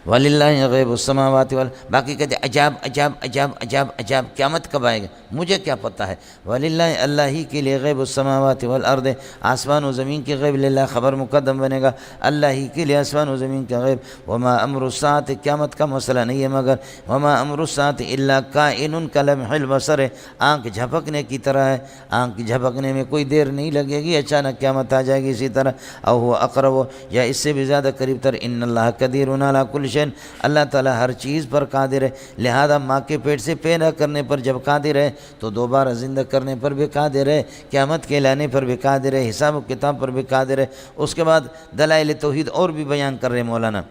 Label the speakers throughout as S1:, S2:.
S1: وَلِلَّهِ غَيْبُ السَّمَاوَاتِ باقی کہتے ہیں عجاب عجاب عجاب عجاب عجاب قیامت کب آئے گا مجھے کیا پتہ ہے. وَلِلَّهِ اللہ ہی کے لیے غیب السماوات والارض آسمان و زمین کے غیب. للہ خبر مقدم بنے گا اللہ ہی کے لیے آسمان و زمین کا غیب. وما امر الساعۃ قیامت کا مسئلہ نہیں ہے مگر وما امر الساعۃ الا کائن کلمح البصر آنکھ جھپکنے کی طرح ہے. آنکھ جھپکنے میں کوئی دیر نہیں لگے گی اچانک قیامت آ جائے گی اسی طرح. او هو اقرب یا اس سے بھی زیادہ قریب تر. ان اللہ قدیر علی کل شیء اللہ تعالیٰ ہر چیز پر قادر ہے. لہذا ماں کے پیٹ سے پیدا کرنے پر جب قادر ہے تو دوبارہ زندہ کرنے پر بھی قادر ہے, قیامت کے لانے پر بھی قادر ہے, حساب و کتاب پر بھی قادر ہے. اس کے بعد دلائل توحید اور بھی بیان کر رہے مولانا.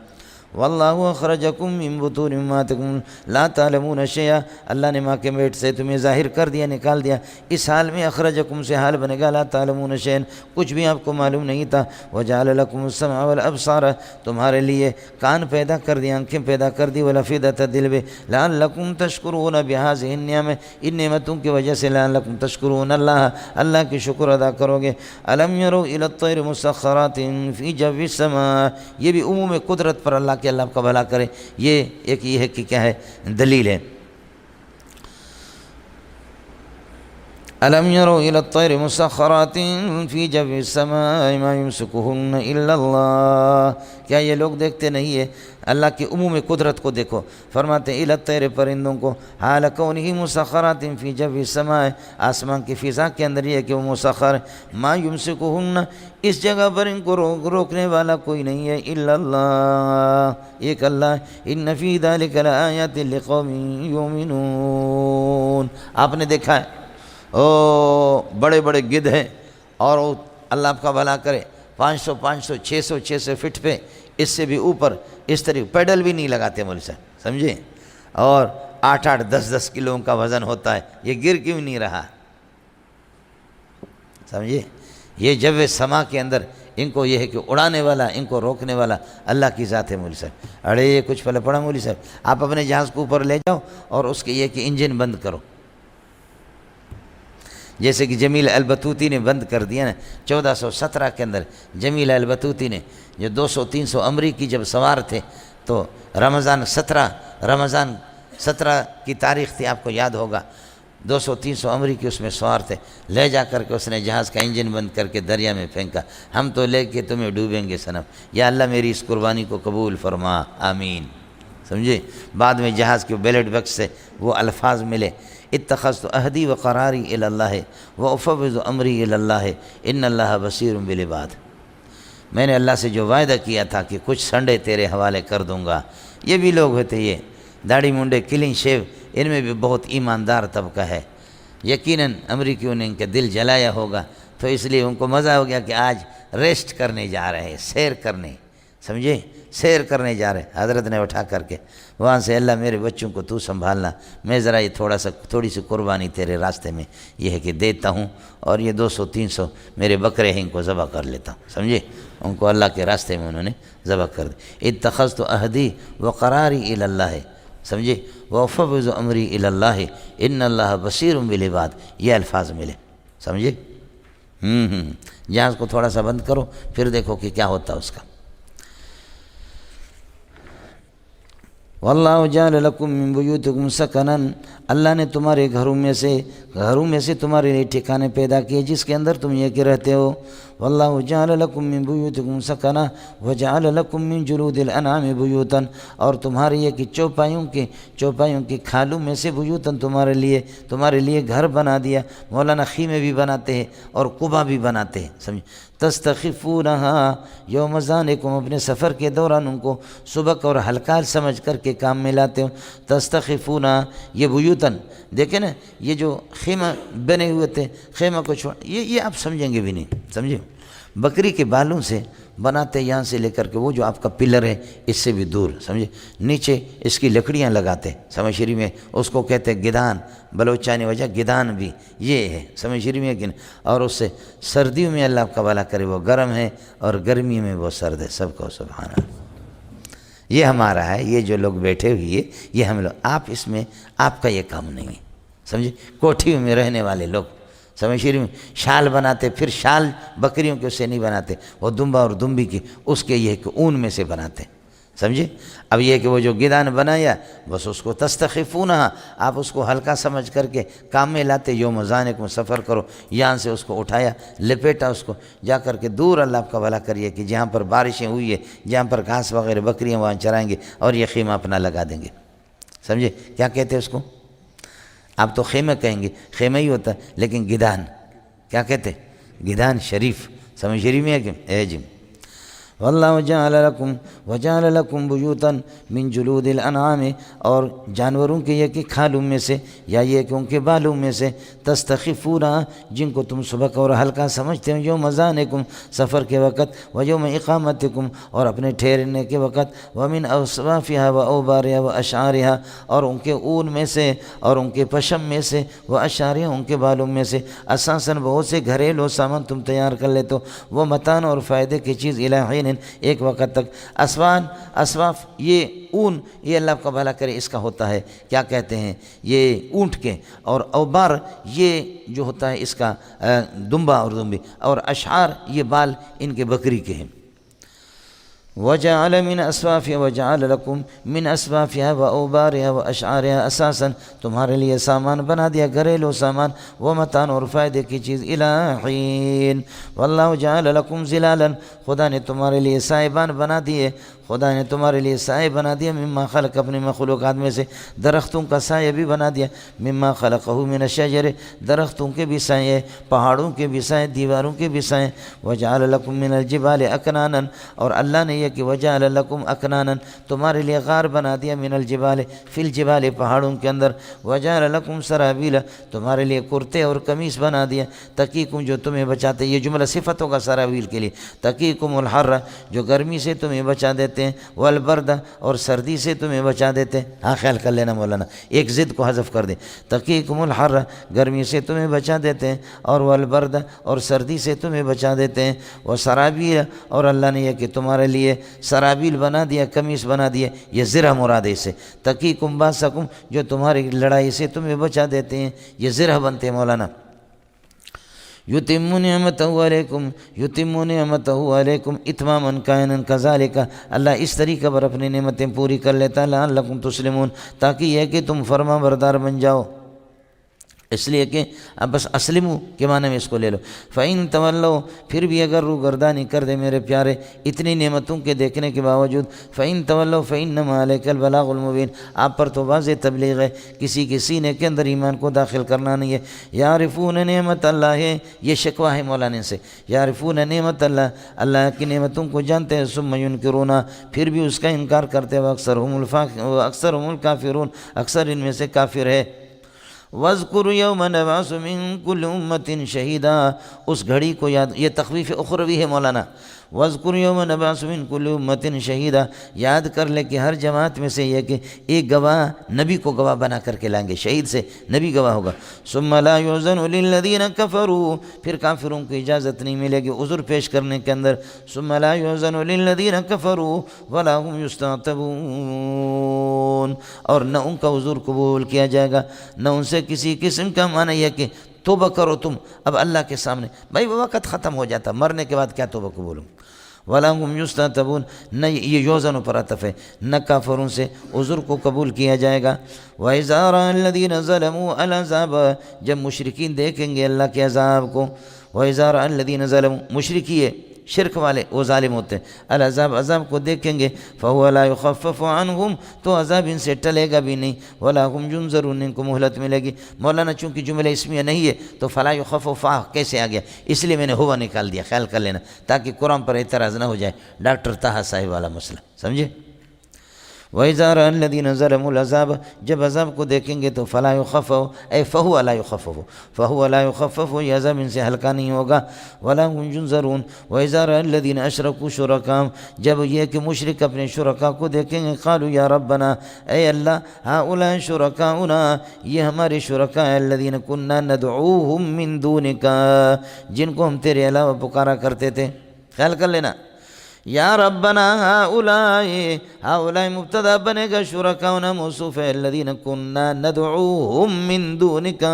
S1: واللہ اخرجکم من بطون امہاتکم لا تعلمون شیئا اللہ نے ماں کے پیٹ سے تمہیں ظاہر کر دیا نکال دیا. اس حال میں اخرجکم سے حال بنے گا لا تعلمون شیئا کچھ بھی آپ کو معلوم نہیں تھا. وجعل لکم السمع والابصار تمہارے لیے کان پیدا کر دی آنکھیں پیدا کر دی. والافئدۃ دل بھی لعلکم تشکرون بہذہ النعم ان نعمتوں کی وجہ سے لعلکم تشکرون اللہ کی شکر ادا کرو گے. الم یروا الی الطیر مسخرات فی جو السماء یہ بھی عموم قدرت پر اللہ کہ اللہ آپ کا بھلا کرے. یہ ایک یہ ہے کہ کیا ہے دلیل ہے. الم یروا الی الطیر مسخرات فی جو السماء ما یمسکہن الا اللہ کیا یہ لوگ دیکھتے نہیں ہے اللہ کی عموم قدرت کو دیکھو. فرماتے ہیں الی الطیر پرندوں کو حال کونہ مسخرات فی جو السماء آسمان کی فضا کے اندر یہ کہ وہ مسخر ما یمسکہن اس جگہ پر ان کو روکنے والا کوئی نہیں ہے الا اللہ ایک اللہ. ان فی ذلک لآیات لقوم یؤمنون آپ نے دیکھا ہے بڑے بڑے گدھ ہیں اور اللہ آپ کا بھلا کرے 500 500 600 600 فٹ پہ اس سے بھی اوپر اس طرح پیڈل بھی نہیں لگاتے مول صاحب سمجھے اور 8 8 10 10 کلو کا وزن ہوتا ہے. یہ گر کیوں نہیں رہا سمجھے. یہ جو سما کے اندر ان کو یہ ہے کہ اڑانے والا ان کو روکنے والا اللہ کی ذات ہے مولوی صاحب. اڑے یہ کچھ پہلے پڑھا مولوی صاحب آپ اپنے جہاز کو اوپر لے جاؤ اور اس کے یہ کہ انجن بند کرو جیسے کہ جمیل البطوطی نے بند کر دیا نا 1417 کے اندر. جمیل البطوطی نے جو 200 300 امریکی جب سوار تھے تو رمضان 17 کی تاریخ تھی آپ کو یاد ہوگا 200 300 امریکی اس میں سوار تھے. لے جا کر کے اس نے جہاز کا انجن بند کر کے دریا میں پھینکا. ہم تو لے کے تمہیں ڈوبیں گے صنم یا اللہ میری اس قربانی کو قبول فرما آمین سمجھے. بعد میں جہاز کے بیلٹ بکس سے وہ الفاظ ملے اتخذت عہدی و قراری الی اللہ وافوض امری الی اللہ ان اللہ بصیر بالعباد. میں نے اللہ سے جو وعدہ کیا تھا کہ کچھ سنڈے تیرے حوالے کر دوں گا. یہ بھی لوگ ہوتے یہ داڑھی منڈے کلین شیو ان میں بھی بہت ایماندار طبقہ ہے. یقیناً امریکیوں نے ان کے دل جلایا ہوگا تو اس لیے ان کو مزہ ہو گیا کہ آج ریسٹ کرنے جا رہے ہیں سیر کرنے سمجھے سیر کرنے جا رہے. حضرت نے اٹھا کر کے وہاں سے اللہ میرے بچوں کو تو سنبھالنا میں ذرا یہ تھوڑی سی قربانی تیرے راستے میں یہ ہے کہ دیتا ہوں اور یہ 200 300 میرے بکرے ہیں ان کو ذبح کر لیتا ہوں سمجھے. ان کو اللہ کے راستے میں انہوں نے ذبح کر دی. اتخذت عہدی و قراری الی اللہ سمجھے وافوض امری الی اللہ ان اللہ بصیر بالعباد یہ الفاظ ملے سمجھے. جہاز کو تھوڑا سا بند کرو پھر دیکھو کہ کیا ہوتا اس کا. واللہ جعل لکم من بیوتکم سکنا اللہ نے تمہارے گھروں میں سے تمہارے لیے ٹھکانے پیدا کیے جس کے اندر تم یہ کہ رہتے ہو. واللہ جعل لکم من بیوتکم سکنا وجعل لکم من جلود الانعام بیوتا اور تمہارے یہ کہ چوپایوں کے کھالوں میں سے بیوتاً تمہارے لیے گھر بنا دیا. مولانا خیمے بھی بناتے ہیں اور قبا بھی بناتے ہیں سمجھ. تستخفونہا یوم ذانکم اپنے سفر کے دوران ان کو سبق اور ہلکا سمجھ کر کے کام میں لاتے ہو. تستخفونہا یہ بیوتاً دیکھیں نا یہ جو خیمہ بنے ہوئے تھے خیمہ کو چھوڑ یہ آپ سمجھیں گے بھی نہیں سمجھے. بکری کے بالوں سے بناتے یہاں سے لے کر کے وہ جو آپ کا پلر ہے اس سے بھی دور سمجھے. نیچے اس کی لکڑیاں لگاتے سمجھ شریف میں اس کو کہتے ہیں گدان بلوچانی وجہ گدان بھی یہ ہے سمجھ شریف میں. اور اس سے سردیوں میں اللہ آپ کا بھلا کرے وہ گرم ہے اور گرمی میں وہ سرد ہے. سب کو سبحان اللہ. یہ ہمارا ہے یہ جو لوگ بیٹھے ہوئے یہ ہم لوگ آپ اس میں آپ کا یہ کام نہیں ہے سمجھے. کوٹھیوں میں رہنے والے لوگ سمجھ شریف میں شال بناتے پھر شال بکریوں کے اس سے نہیں بناتے وہ دمبا اور دمبی کی اس کے یہ کہ اون میں سے بناتے سمجھے؟ اب یہ کہ وہ جو گدان بنایا بس اس کو تستخفونہا، آپ اس کو ہلکا سمجھ کر کے کام میں لاتے، یوم ظانکم سفر کرو، یہاں سے اس کو اٹھایا، لپیٹا اس کو، جا کر کے دور اللہ آپ کا بھلا کریے کہ جہاں پر بارشیں ہوئی ہے، جہاں پر گھاس وغیرہ بکریاں وہاں چرائیں گے اور یہ خیمہ اپنا لگا دیں گے. سمجھے کیا کہتے ہیں اس کو؟ آپ تو خیمہ کہیں گے، خیمہ ہی ہوتا ہے، لیکن گدان کیا کہتے؟ گدان شریف. سمجھ شریف میں ہے کہ اے جی. واللہ وجعل لکم بیوتا من جلود الانعام، اور جانوروں کے یہ کہ کھالوں میں سے یا یہ کہ ان کے بالوں میں سے، تستخفونہا جن کو تم سبق اور ہلکا سمجھتے ہو، یوم ظانکم سفر کے وقت، ویوم اقامتکم اور اپنے ٹھہرنے کے وقت، ومن اصوافہا واوبارہا واشعارہا اور ان کے اون میں سے اور ان کے پشم میں سے، واشعارہا ان کے بالوں میں سے، اساساً بہت سے گھریلو سامان تم تیار کر لیتے ہو، وہ متان اور فائدے کی چیز الی حین ایک وقت تک. اسواف یہ اون، یہ اللہ کا بھلا کرے اس کا ہوتا ہے کیا کہتے ہیں یہ اونٹ کے، اور اوبار یہ جو ہوتا ہے اس کا دمبا اور دمبی، اور اشعار یہ بال ان کے بکری کے ہیں. وجعل من اصوافها وجعل لكم من اصوافها واوبارها واشعارها اساسا، تمہارے لیے سامان بنا دیا، گھریلو سامان، وہ متان اور فائدے کی چیز الی حین. واللہ جعل لكم ظلالا، خدا نے تمہارے لیے سائبان بنا دیے، خدا نے تمہارے لیے سائے بنا دیا، مما خلق اپنے مخلوقات میں سے درختوں کا سایہ بھی بنا دیا، مما خلقہ من الشجر درختوں کے بھی سائے، پہاڑوں کے بھی سائے، دیواروں کے بھی سائے. وجعل لكم من الجبال اکنانا، اور اللہ نے یہ کہ وجعل لكم اکنانا تمہارے لیے غار بنا دیا، من الجبال فی الجبال پہاڑوں کے اندر، وجعل لكم سرابیل تمہارے لیے کرتے اور قمیص بنا دیا، تقیکم جو تمہیں بچاتے، یہ جملہ صفت ہوگا سرابیل کے لیے، تقیکم الحر جو گرمی سے تمہیں بچا دیتے ہیں، والبرد اور سردی سے تمہیں بچا دیتے ہیں. ہاں خیال کر لینا مولانا، ایک ضد کو حذف کر دیں، تقیکم الحر گرمی سے تمہیں بچا دیتے ہیں، اور والبرد اور سردی سے تمہیں بچا دیتے ہیں، وسرابیل اور اللہ نے یہ کہ تمہارے لیے سرابیل بنا دیا، قمیص بنا دیا، یہ زرہ مراد ہے، سے تقیکم باسکم جو تمہاری لڑائی سے تمہیں بچا دیتے ہیں، یہ زرہ بنتے ہیں مولانا. یتم نعمتہ علیکم اتماما کائنا کذالک، اللہ اس طریقے پر اپنی نعمتیں پوری کر لیتا ہے، لعلکم تسلمون تاکہ یہ کہ تم فرما بردار بن جاؤ. اس لیے کہ اب بس اسلمو کے معنی میں اس کو لے لو. فَإِن تَوَلَّوْا پھر بھی اگر روگردانی کر دے میرے پیارے اتنی نعمتوں کے دیکھنے کے باوجود، فَإِن تَوَلَّوْا فَإِنَّمَا عَلَيْكَ الْبَلَاغُ الْمُبِينُ آپ پر تو واضح تبلیغ ہے، کسی کے سینے کے اندر ایمان کو داخل کرنا نہیں ہے. یعرفون نعمت اللہ ہے، یہ شکوہ ہے مولانا سے، یعرفون نعمت اللہ، اللہ کی نعمتوں کو جانتے ہیں، ثم ینکرون پھر بھی اس کا انکار کرتے ہیں، اکثرهم الکافرون اکثر ان میں سے کافر ہے. وَاذْكُرْ يَوْمَ نَبْعَثُ مِنْ كُلِّ أُمَّةٍ شَهِيدًا اس گھڑی کو یاد، یہ تخویف اخروی ہے مولانا. وَاذْكُرْ يَوْمَ نَبْعَثُ مِنْ كُلِّ أُمَّةٍ شَهِيدًا یاد کر لے کہ ہر جماعت میں سے یہ کہ ایک گواہ نبی کو گواہ بنا کر کے لائیں گے، شہید سے نبی گواہ ہوگا. ثُمَّ لَا يُؤْذَنُ لِلَّذِينَ كَفَرُوا پھر کافروں کو اجازت نہیں ملے گی عذر پیش کرنے کے اندر. ثُمَّ لَا يُؤْذَنُ لِلَّذِينَ كَفَرُوا وَلَا هُمْ يُسْتَعْتَبُونَ اور نہ ان کا عذر قبول کیا جائے گا، نہ ان سے کسی قسم کا معنی یہ کہ توبہ کرو تم اب اللہ کے سامنے، بھائی وہ وقت ختم ہو جاتا، مرنے کے بعد کیا توبہ قبول. وَلَا هُمْ يُسْتَعْتَبُونَ نہ یہ یوزن پر عطف ہے، نہ کافروں سے عذر کو قبول کیا جائے گا. وَإِذَا رَأَى الَّذِينَ ظَلَمُوا الْعَذَابَ جب مشرکین دیکھیں گے اللہ کے عذاب کو، وَإِذَا رَأَى الَّذِينَ ظَلَمُوا مشرکی ہے، شرک والے وہ ظالم ہوتے ہیں، العذاب عذاب کو دیکھیں گے، فَهُوَ لَا يُخَفَّفُ عَنْهُمْ تو عذاب ان سے ٹلے گا بھی نہیں، وَلَا هُمْ يُنظَرُونَ ان کو مہلت ملے گی. مولانا چونکہ جملہ اسمیہ نہیں ہے تو فَلَا يُخَفَّفُ کیسے آ گیا، اس لیے میں نے ہوا نکال دیا، خیال کر لینا تاکہ قرآن پر اعتراض نہ ہو جائے، ڈاکٹر طاہا صاحب والا مسئلہ سمجھے. وَإِذَا رَأَى الَّذِينَ ظَلَمُوا الْعَذَابَ جب عذاب کو دیکھیں گے تو فَلَا يُخَفَّفُ اے فَهُوَ لَا يُخَفَّفُ فَهُوَ لَا يُخَفَّفُ یہ عذاب ان سے ہلکا نہیں ہوگا. وَلَا هُمْ يُنظَرُونَ وَإِذَا رَأَى الَّذِينَ أَشْرَكُوا شُرَكَاءَهُمْ جب یہ کہ مشرک اپنے شرکا کو دیکھیں گے، قالوا یا ربنا اے اللہ هؤلاء شرکاؤنا یہ ہمارے شرکا ہیں، الذین كنا ندعوهم من دونك جن کو ہم تیرے علاوہ پکارا کرتے تھے. خیال کر لینا یا ربنا ہؤلاء مبتدا بنے گا، شرکاؤنا موصوف ہے، الذین کنا ندعوهم من دونک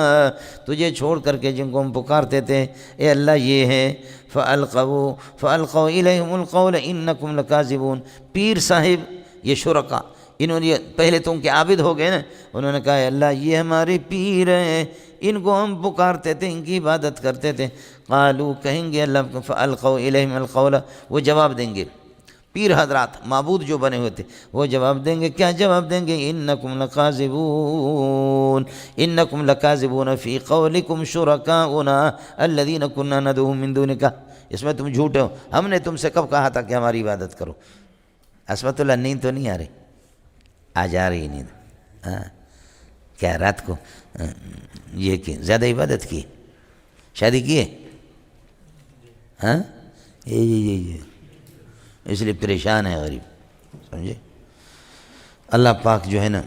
S1: تجھے چھوڑ کر کے جن کو ہم پکارتے تھے اے اللہ یہ ہے. فَأَلْقَوْا إِلَيْهِمُ الْقَوْلَ إِنَّكُمْ لَكَاذِبُونَ پیر صاحب یہ شرکا، انہوں نے پہلے تو ان کے عابد ہو گئے نا، انہوں نے کہا اللہ یہ ہمارے پیر ہیں، ان کو ہم پکارتے تھے، ان کی عبادت کرتے تھے۔ قالوا کہیں گے اللہ فالقوا الیہم القول، وہ جواب دیں گے، پیر حضرات معبود جو بنے ہوئے تھے وہ جواب دیں گے، کیا جواب دیں گے؟ انکم لکاذبون، انکم لکاذبون فی قولکم شرکاؤنا الذین کنا ندعوهم من دونک، اس میں تم جھوٹے ہو، ہم نے تم سے کب کہا تھا کہ ہماری عبادت کرو؟ عصمت اللہ نیند تو نہیں آ رہی؟ آ جا رہی نیند؟ ہاں کیا رات کو یہ کہ زیادہ عبادت کی، شادی کی ہے؟ ہاں یہ اس لیے پریشان ہے غریب، سمجھے؟ اللہ پاک جو ہے نا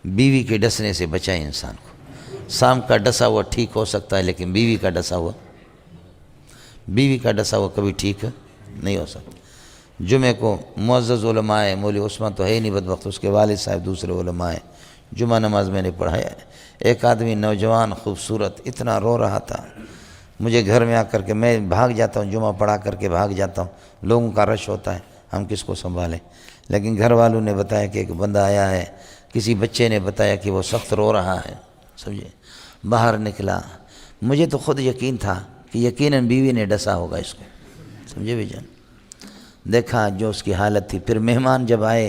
S1: بیوی کے ڈسنے سے بچائے انسان کو۔ سام کا ڈسا ہوا ٹھیک ہو سکتا ہے لیکن بیوی کا ڈسا ہوا کبھی ٹھیک نہیں ہو سکتا۔ جمعے کو معزز علماء ہے، مولوی عثمان تو ہے ہی نہیں بدبخت، اس کے والد صاحب دوسرے علماء ہیں، جمعہ نماز میں نے پڑھایا ہے۔ ایک آدمی نوجوان خوبصورت اتنا رو رہا تھا، مجھے گھر میں آ کر کے، میں بھاگ جاتا ہوں جمعہ پڑھا کر کے بھاگ جاتا ہوں، لوگوں کا رش ہوتا ہے، ہم کس کو سنبھالیں؟ لیکن گھر والوں نے بتایا کہ ایک بندہ آیا ہے، کسی بچے نے بتایا کہ وہ سخت رو رہا ہے، سمجھے؟ باہر نکلا، مجھے تو خود یقین تھا کہ یقیناً بیوی نے ڈسا ہوگا اس کو، سمجھے بھی جان؟ دیکھا جو اس کی حالت تھی، پھر مہمان جب آئے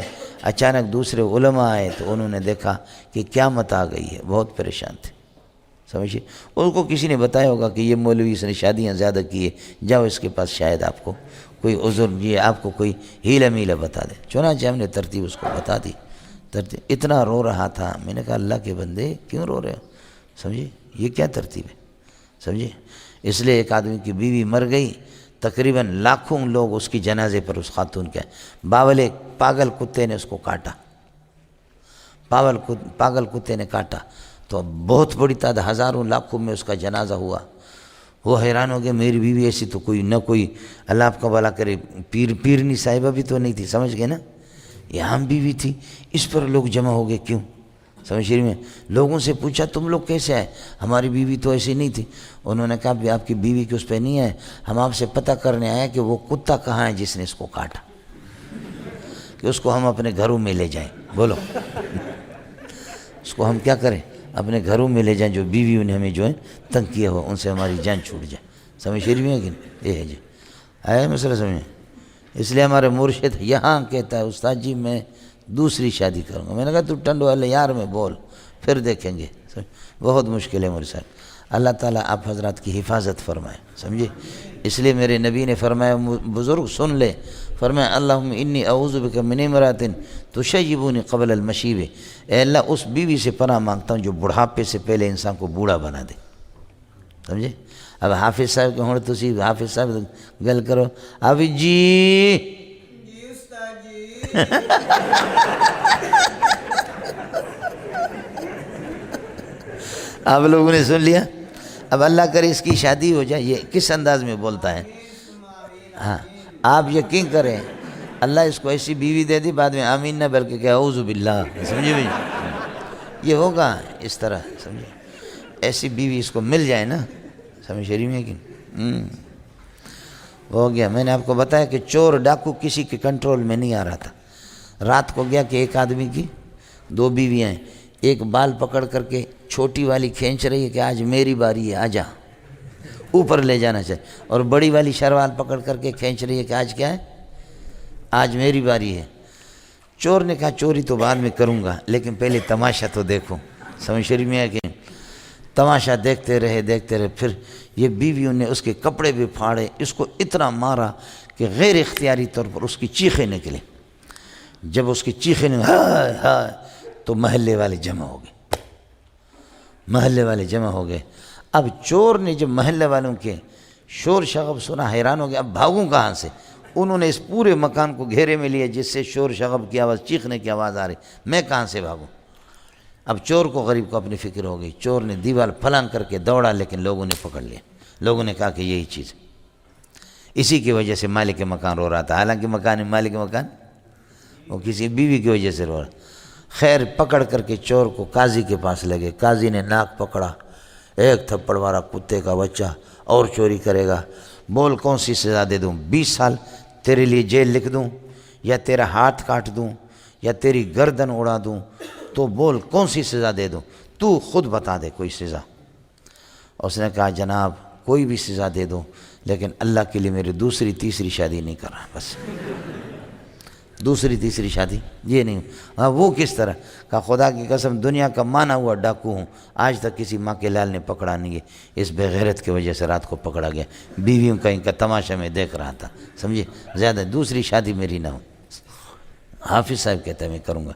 S1: اچانک دوسرے علماء آئے تو انہوں نے دیکھا کہ قیامت آ گئی ہے، بہت پریشان تھے، سمجھیے؟ اس کو کسی نے بتایا ہوگا کہ یہ مولوی اس نے شادیاں زیادہ کی ہے، جاؤ اس کے پاس شاید آپ کو کوئی عذر، یہ آپ کو کوئی ہیلا میلا بتا دے۔ چنانچہ ہم نے ترتیب اس کو بتا دی، ترتیب اتنا رو رہا تھا، میں نے کہا اللہ کے بندے کیوں رو رہے ہو؟ سمجھے یہ کیا ترتیب ہے؟ سمجھے؟ اس لیے ایک آدمی کی بیوی مر گئی، تقریباً لاکھوں لوگ اس کی جنازے پر اس خاتون کے، باول ایک پاگل کتے نے اس کو کاٹا، پاگل کتے نے کاٹا، تو بہت بڑی تعداد، ہزاروں لاکھوں میں اس کا جنازہ ہوا۔ وہ حیران ہو گیا، میری بیوی ایسی تو کوئی نہ کوئی، اللہ آپ کا بھلا کرے، پیرنی صاحبہ بھی تو نہیں تھی، سمجھ گئے نا؟ یہ عام بیوی تھی، اس پر لوگ جمع ہو گئے، کیوں؟ سمجھ رہی میں لوگوں سے پوچھا تم لوگ کیسے آئے؟ ہماری بیوی تو ایسی نہیں تھی۔ انہوں نے کہا بھی آپ کی بیوی کی اس پہ نہیں ہے، ہم آپ سے پتہ کرنے آئے کہ وہ کتا کہاں ہے جس نے اس کو کاٹا، کہ اس کو ہم اپنے گھروں میں لے جائیں۔ بولو اس کو ہم کیا کریں؟ اپنے گھروں میں لے جائیں، جو بیویوں نے ہمیں جو ہے تنگ کیا ہو ان سے ہماری جان چھوٹ جائے۔ سمجھ رہی میں کہ یہ ہے جی، آیا مسئلہ سمجھیں؟ اس لیے ہمارے مرشد یہاں کہتا ہے استاد جی میں دوسری شادی کروں گا۔ میں نے کہا تو ٹنڈو والے یار میں بول، پھر دیکھیں گے، بہت مشکل ہے مرشد۔ اللہ تعالیٰ آپ حضرات کی حفاظت فرمائے، سمجھے؟ اس لیے میرے نبی نے فرمایا، بزرگ سن لے، فرمایا اللہم انی اعوذ بک من امرأۃ تشیبنی قبل المشیب، اے اللہ اس بیوی سے پناہ مانگتا ہوں جو بڑھاپے سے پہلے انسان کو بوڑھا بنا دے، سمجھے؟ اب حافظ صاحب کے ہوں تسی حافظ صاحب گل کرو، حافظ جی استاد جی آپ لوگوں نے سن لیا۔ اب اللہ کرے اس کی شادی ہو جائے، یہ کس انداز میں بولتا ہے؟ ہاں آپ یقین کریں اللہ اس کو ایسی بیوی دے دی، بعد میں آمین نہ بلکہ کہ اعوذ باللہ، سمجھے بھی؟ یہ ہوگا اس طرح، سمجھے؟ ایسی بیوی اس کو مل جائے نا، سمجھ شریف میں کہ ہو گیا۔ میں نے آپ کو بتایا کہ چور ڈاکو کسی کے کنٹرول میں نہیں آ رہا تھا۔ رات کو گیا کہ ایک آدمی کی دو بیویاں ہیں، ایک بال پکڑ کر کے چھوٹی والی کھینچ رہی ہے کہ آج میری باری ہے، آجا، اوپر لے جانا چاہیے، اور بڑی والی شروال پکڑ کر کے کھینچ رہی ہے کہ آج کیا ہے؟ آج میری باری ہے۔ چور نے کہا چوری تو بعد میں کروں گا لیکن پہلے تماشا تو دیکھوں، سمجھ شریف میں ہے کہ تماشا دیکھتے رہے، پھر یہ بیویوں نے اس کے کپڑے بھی پھاڑے، اس کو اتنا مارا کہ غیر اختیاری طور پر اس کی چیخیں نکلیں۔ جب اس کی چیخیں ہائے ہائے تو محلے والے جمع ہو گئے۔ اب چور نے جب محلے والوں کے شور شغب سنا حیران ہو گیا، اب بھاگوں کہاں سے؟ انہوں نے اس پورے مکان کو گھیرے میں لیا جس سے شور شغب کی آواز، چیخنے کی آواز آ رہی، میں کہاں سے بھاگوں؟ اب چور کو، غریب کو اپنی فکر ہو گئی، چور نے دیوار پھلانگ کر کے دوڑا لیکن لوگوں نے پکڑ لیا۔ لوگوں نے کہا کہ یہی چیز، اسی کی وجہ سے مالک مکان رو رہا تھا، حالانکہ مالک مکان وہ کسی بیوی کی وجہ سے رو رہا۔ خیر پکڑ کر کے چور کو قاضی کے پاس لے گئے، قاضی نے ناک پکڑا، ایک تھپڑ مارا، کتے کا بچہ، اور چوری کرے گا، بول کون سی سزا دے دوں؟ 20 سال تیرے لیے جیل لکھ دوں یا تیرا ہاتھ کاٹ دوں یا تیری گردن اڑا دوں تو بول کون سی سزا دے دوں، تو خود بتا دے کوئی سزا۔ اس نے کہا جناب کوئی بھی سزا دے دو لیکن اللہ کے لیے میری دوسری تیسری شادی نہیں کر رہا، بس دوسری تیسری شادی یہ نہیں۔ ہاں وہ کس طرح؟ کہا خدا کی قسم دنیا کا مانا ہوا ڈاکو ہوں، آج تک کسی ماں کے لال نے پکڑا نہیں ہے، اس بے غیرت کی وجہ سے رات کو پکڑا گیا، بیویوں کا ان کا تماشا میں دیکھ رہا تھا، سمجھے، زیادہ دوسری شادی میری نہ ہو۔ حافظ صاحب کہتے ہیں میں کروں گا۔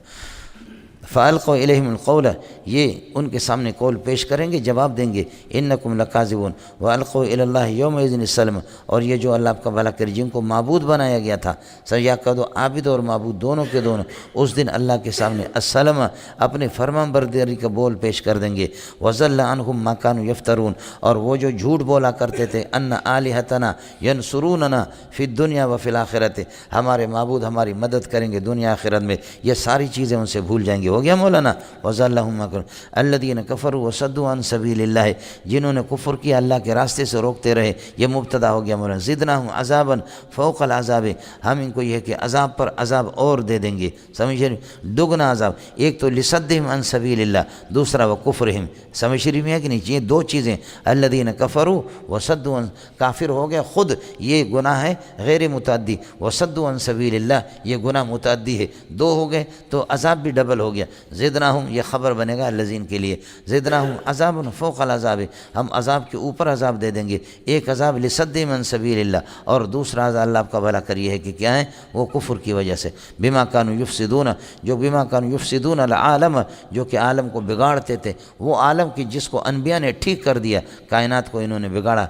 S1: فَأَلْقَوْا إِلَيْهِمُ الْقَوْلَ، یہ ان کے سامنے قول پیش کریں گے، جواب دیں گے، إِنَّكُمْ لَكَاذِبُونَ وَأَلْقَوْا إِلَى اللَّهِ يَوْمَئِذٍ السَّلْمَ، اور یہ جو اللہ آپ کا بھلا کرے جن کو معبود بنایا گیا تھا، سجا کر دو عابد اور معبود دونوں کے دونوں، اس دن اللہ کے سامنے السلم اپنے فرمان برداری کا بول پیش کر دیں گے۔ وَضَلَّ عَنْهُمْ مَا كَانُوا يَفْتَرُونَ، اور وہ جو جھوٹ بولا کرتے تھے، أَنَّ آلِهَتَنَا يَنْصُرُونَنَا فِي الدُّنْيَا وَفِي الْآخِرَةِ، ہمارے معبود ہماری مدد کریں گے دنیا آخرت میں، یہ ساری چیزیں ان سے بھول جائیں گے۔ ہو گیا مولانا؟ وَذَلَّهُمْ مَا كَانُوا الَّذِينَ كَفَرُوا وَصَدُّوا عَنْ سَبِيلِ اللَّهِ، جنہوں نے کفر کیا اللہ کے راستے سے روکتے رہے، یہ مبتدا ہو گیا مولانا۔ زِدْنَاهُمْ عَذَابًا فَوْقَ الْعَذَابِ، ہم ان کو یہ کہ عذاب پر عذاب اور دے دیں گے، سمجھ رہے، دگنا عذاب۔ ایک تو لِصَدِّهِمْ عَنْ سَبِيلِ اللَّهِ، دوسرا وَكُفْرِهِمْ، سمجھ رہی میں کہ نہیں؟ یہ دو چیزیں، الَّذِينَ كَفَرُوا وَصَدُّوا عَنْ، کافر ہو گیا خود، یہ گناہ ہے غیر متعدی، وَصَدُّوا عَنْ سَبِيلِ اللَّهِ یہ گناہ متعدی ہے، دو ہو گئے تو عذاب بھی ڈبل ہو گیا۔ زِدْنَاهُمْ یہ خبر بنے گا الذین کے لیے، زِدْنَاهُمْ عَذَابٌ فَوْقَ الْعَذَابِ، ہم عذاب کے اوپر عذاب دے دیں گے۔ ایک عذاب لِصَدِّهِمْ عَنْ سَبِيلِ اللَّهِ، اور دوسرا عذاب اللہ آپ کا بھلا کریے ہے کہ کیا ہے، وہ کفر کی وجہ سے، بِمَا كَانُوا يُفْسِدُونَ، جو بِمَا كَانُوا يُفْسِدُونَ الْعَالَمَ، جو کہ عالم کو بگاڑتے تھے، وہ عالم کی جس کو انبیاء نے ٹھیک کر دیا، کائنات کو انہوں نے بگاڑا۔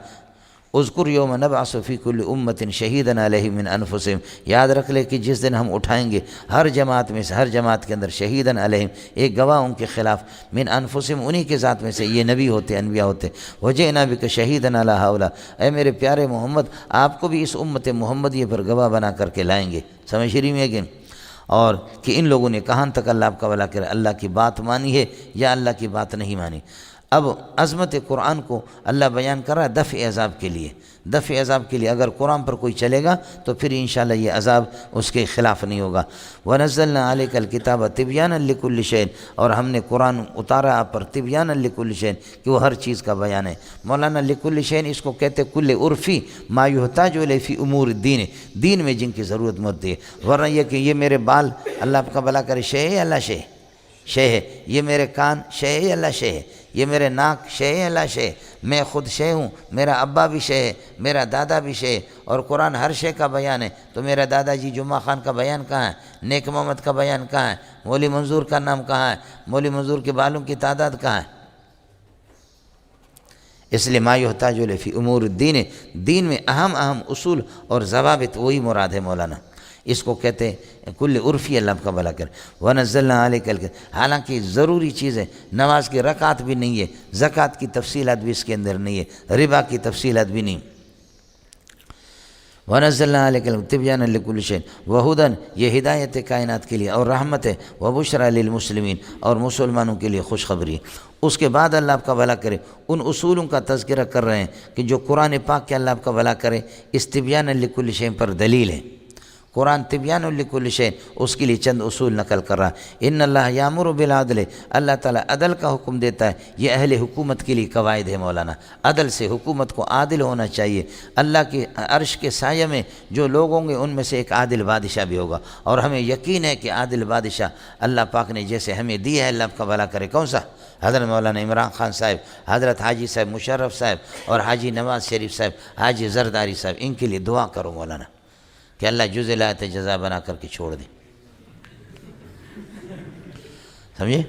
S1: اذکر یوم نبعث فی کل امت شہیدا علیہم من انفسہم، یاد رکھ لے کہ جس دن ہم اٹھائیں گے ہر جماعت میں سے، ہر جماعت کے اندر شہیدا علیہم ایک گواہ ان کے خلاف، من انفسہم انہی کے ذات میں سے، یہ نبی ہوتے انبیاء ہوتے، وجئنا بک شہیدا علی ہؤلاء، اے میرے پیارے محمد آپ کو بھی اس امت محمدیہ پر گواہ بنا کر کے لائیں گے، سمجھ رہی میں کہ، اور کہ ان لوگوں نے کہاں تک اللہ آپ کا بھلا کرے اللہ کی بات مانی ہے یا اللہ کی بات نہیں مانی۔ اب عظمت قرآن کو اللہ بیان کر رہا ہے دفع عذاب کے لیے، دفع عذاب کے لیے، اگر قرآن پر کوئی چلے گا تو پھر انشاءاللہ یہ عذاب اس کے خلاف نہیں ہوگا۔ وَنَزَّلْنَا عَلَيْكَ الْكِتَابَ تِبْيَانًا لِكُلِّ شَيْءٍ، اور ہم نے قرآن اتارا آپ پر تِبْيَانًا لِكُلِّ شَيْءٍ کہ وہ ہر چیز کا بیان ہے۔ مولانا لِكُلِّ شَيْءٍ اس کو کہتے کل عرفی ما یحتاج الیہ فی امور الدین، دین میں جن کی ضرورت ہوتی ہے، ورنہ یہ کہ یہ میرے بال اللہ آپ کا بھلا کرے شے ہے اللہ شے شے ہے، یہ میرے کان شے ہے اللہ شے ہے، یہ میرے ناک شے ہے اللہ شے، میں خود شے ہوں، میرا ابا بھی شے ہے، میرا دادا بھی شے ہے، اور قرآن ہر شے کا بیان ہے۔ تو میرا دادا جی جمعہ خان کا بیان کہاں ہے؟ نیک محمد کا بیان کہاں ہے؟ مولی منظور کا نام کہاں ہے؟ مولی منظور کے بالوں کی تعداد کہاں ہے؟ اس لیے ما یحتاج الیہ فی امور الدین، دین میں اہم اصول اور ضوابط وہی مراد ہے مولانا، اس کو کہتے ہیں کل عرفی اللہ کا بھلا کر۔ وَنَزَّلْنَا عَلَيْكَ الْكِتَابَ، حالانکہ ضروری چیز ہے، نماز کی رکعت بھی نہیں ہے، زکوٰۃ کی تفصیلات بھی اس کے اندر نہیں ہے، ربا کی تفصیلات بھی نہیں۔ وَنَزَّلْنَا عَلَيْكَ الْكِتَابَ تِبْيَانًا لِكُلِّ شَيْءٍ وَهُدًى، یہ ہدایت کائنات کے لیے اور رحمت ہے، وَبُشْرَىٰ لِلْمُسْلِمِينَ، اور مسلمانوں کے لیے خوشخبری۔ اس کے بعد اللہ آپ کا بھلا کرے ان اصولوں کا تذکرہ کر رہے ہیں کہ جو قرآن پاک کے اللہ آپ کا بھلا کرے اس تِبْيَانًا لِكُلِّ شَيْءٍ پر دلیل ہے۔ قرآن تبیان لکل شیء، اس کے لیے چند اصول نقل کر رہا ہے۔ ان اللہ یامر بالعدل، اللہ تعالیٰ عدل کا حکم دیتا ہے، یہ اہل حکومت کے لیے قواعد ہے مولانا، عدل سے حکومت کو عادل ہونا چاہیے۔ اللہ کے عرش کے سایہ میں جو لوگ ہوں گے ان میں سے ایک عادل بادشاہ بھی ہوگا، اور ہمیں یقین ہے کہ عادل بادشاہ اللہ پاک نے جیسے ہمیں دی ہے، اللہ آپ کا بھلا کرے، کون سا؟ حضرت مولانا عمران خان صاحب، حضرت حاجی صاحب مشرف صاحب، اور حاجی نواز شریف صاحب، حاجی زرداری صاحب، ان کے لیے دعا کرو مولانا کہ اللہ جز لایت جزا بنا کر کے چھوڑ دے، سمجھے؟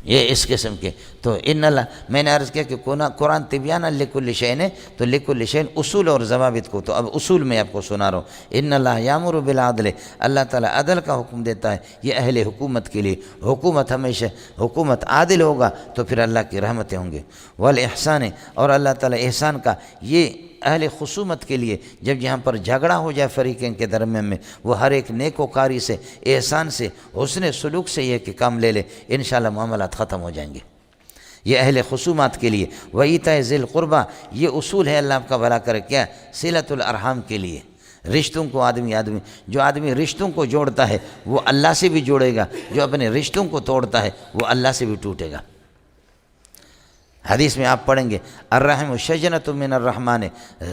S1: یہ اس قسم کے تو ان اللہ، میں نے عرض کیا کہ قرآن تبیانا لکل شیء ہے، تو لکل شیء اصول اور ضوابط کو، تو اب اصول میں آپ کو سنا رہا ہوں۔ ان اللہ یامر بالعدل، اللہ تعالیٰ عدل کا حکم دیتا ہے، یہ اہل حکومت کے لیے، حکومت ہمیشہ حکومت عادل ہوگا تو پھر اللہ کی رحمتیں ہوں گے۔ والاحسان، اور اللہ تعالیٰ احسان کا، یہ اہل خصومت کے لیے جب یہاں پر جھگڑا ہو جائے فریقین کے درمیان میں، وہ ہر ایک نیک وکاری سے، احسان سے، حسن سلوک سے یہ کہ کام لے لے، انشاءاللہ معاملات ختم ہو جائیں گے۔ یہ اہل خصومات کے لیے۔ وَإِيتَاءِ ذِي الْقُرْبَىٰ، یہ اصول ہے اللہ آپ کا بھلا کرے، کیا؟ صِلَةُ الْأَرْحَام کے لیے، رشتوں کو آدمی جو آدمی رشتوں کو جوڑتا ہے وہ اللہ سے بھی جوڑے گا، جو اپنے رشتوں کو توڑتا ہے وہ اللہ سے بھی ٹوٹے گا۔ حدیث میں آپ پڑھیں گے الرحم شجنۃ من الرحمن،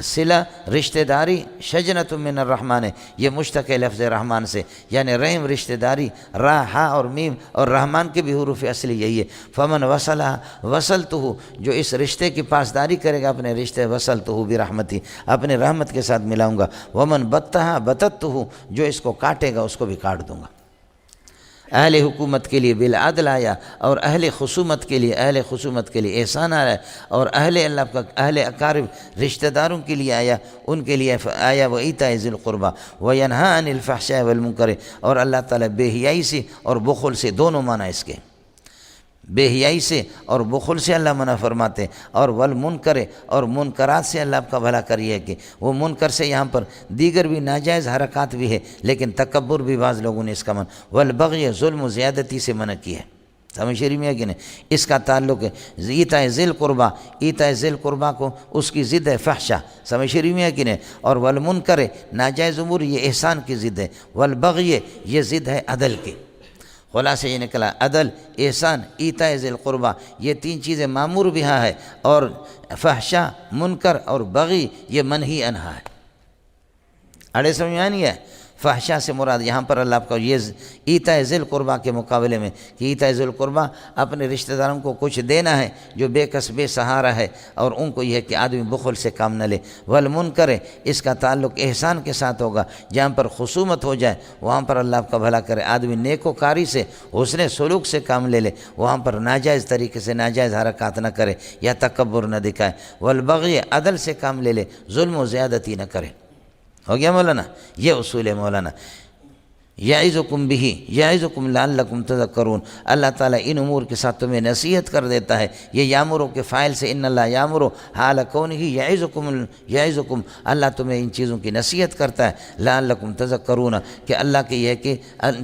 S1: صلہ رشتہ داری شجنۃ من الرحمن، یہ مشتق ہے لفظ رحمان سے، یعنی رحم رشتہ داری، را ہا اور میم اور رحمان کے بھی حروف اصلی یہی ہے۔ فمن وصلہ وصلتہ، جو اس رشتے کی پاسداری کرے گا اپنے رشتے، وصلتہ برحمتی، اپنے رحمت کے ساتھ ملاؤں گا۔ ومن بتہ بتتہ، جو اس کو کاٹے گا اس کو بھی کاٹ دوں گا۔ اہل حکومت کے لیے بالعدل آیا، اور اہل خصومت کے لیے احسان آیا، اور اہل اقارب رشتہ داروں کے لیے آیا، ان کے لیے آیا وَإِيتَاءِ ذِي الْقُرْبَى وَيَنْهَىٰ عَنِ الْفَحْشَاءِ وَالْمُنكَرِ، اور اللہ تعالیٰ بے حیائی سے اور بخل سے، دونوں معنی اس کے، بے حیائی سے اور بخل سے اللہ منع فرماتے، اور والمنکر، اور منکرات سے اللہ آپ کا بھلا کریے، کہ وہ منکر سے یہاں پر دیگر بھی ناجائز حرکات بھی ہے، لیکن تکبر بھی بعض لوگوں نے اس کا منع، والبغی، ظلم و زیادتی سے منع کی ہے۔ سمجھ شریف میں ہے کہ نہیں؟ اس کا تعلق ہے ایتاء ذی القربیٰ، ایتاء ذی القربیٰ کو اس کی ضد ہے فحشہ، سمجھ شریف میں ہے کہ نہیں؟ اور والمنکر، ناجائز امور، یہ احسان کی ضد ہے، والبغی، یہ ضد ہے عدل کی۔ خلاصہ یہ نکلا عدل، احسان، ایتاء ذی القربیٰ، یہ تین چیزیں مامور بہا ہے، اور فحشہ، منکر اور بغی یہ منہی عنہا ہے۔ اڑے سمجھ میں نہیں ہے؟ فحشہ سے مراد یہاں پر اللہ آپ کا یہ ایتاء ذی القربیٰ کے مقابلے میں، کہ ایتاء ذی القربیٰ اپنے رشتہ داروں کو کچھ دینا ہے جو بے کس بے سہارا ہے، اور ان کو یہ ہے کہ آدمی بخل سے کام نہ لے۔ والمنکر، اس کا تعلق احسان کے ساتھ ہوگا، جہاں پر خصومت ہو جائے وہاں پر اللہ آپ کا بھلا کرے، آدمی نیک و کاری سے، حسن سلوک سے کام لے لے، وہاں پر ناجائز طریقے سے ناجائز حرکات نہ کرے یا تکبر نہ دکھائے۔ والبغی، عدل سے کام لے لے، ظلم و زیادتی نہ کرے۔ ہو گیا مولانا؟ یہ اصول ہے مولانا۔ یعظکم بہ، یعظکم لعلکم تذکرون، اللہ تعالیٰ ان امور کے ساتھ تمہیں نصیحت کر دیتا ہے۔ یہ یامرو کے فاعل سے ان اللہ یامرو حال کونہ یعظکم، اللہ تمہیں ان چیزوں کی نصیحت کرتا ہے، لعلکم تذکرون، کہ اللہ کے یہ ہے کہ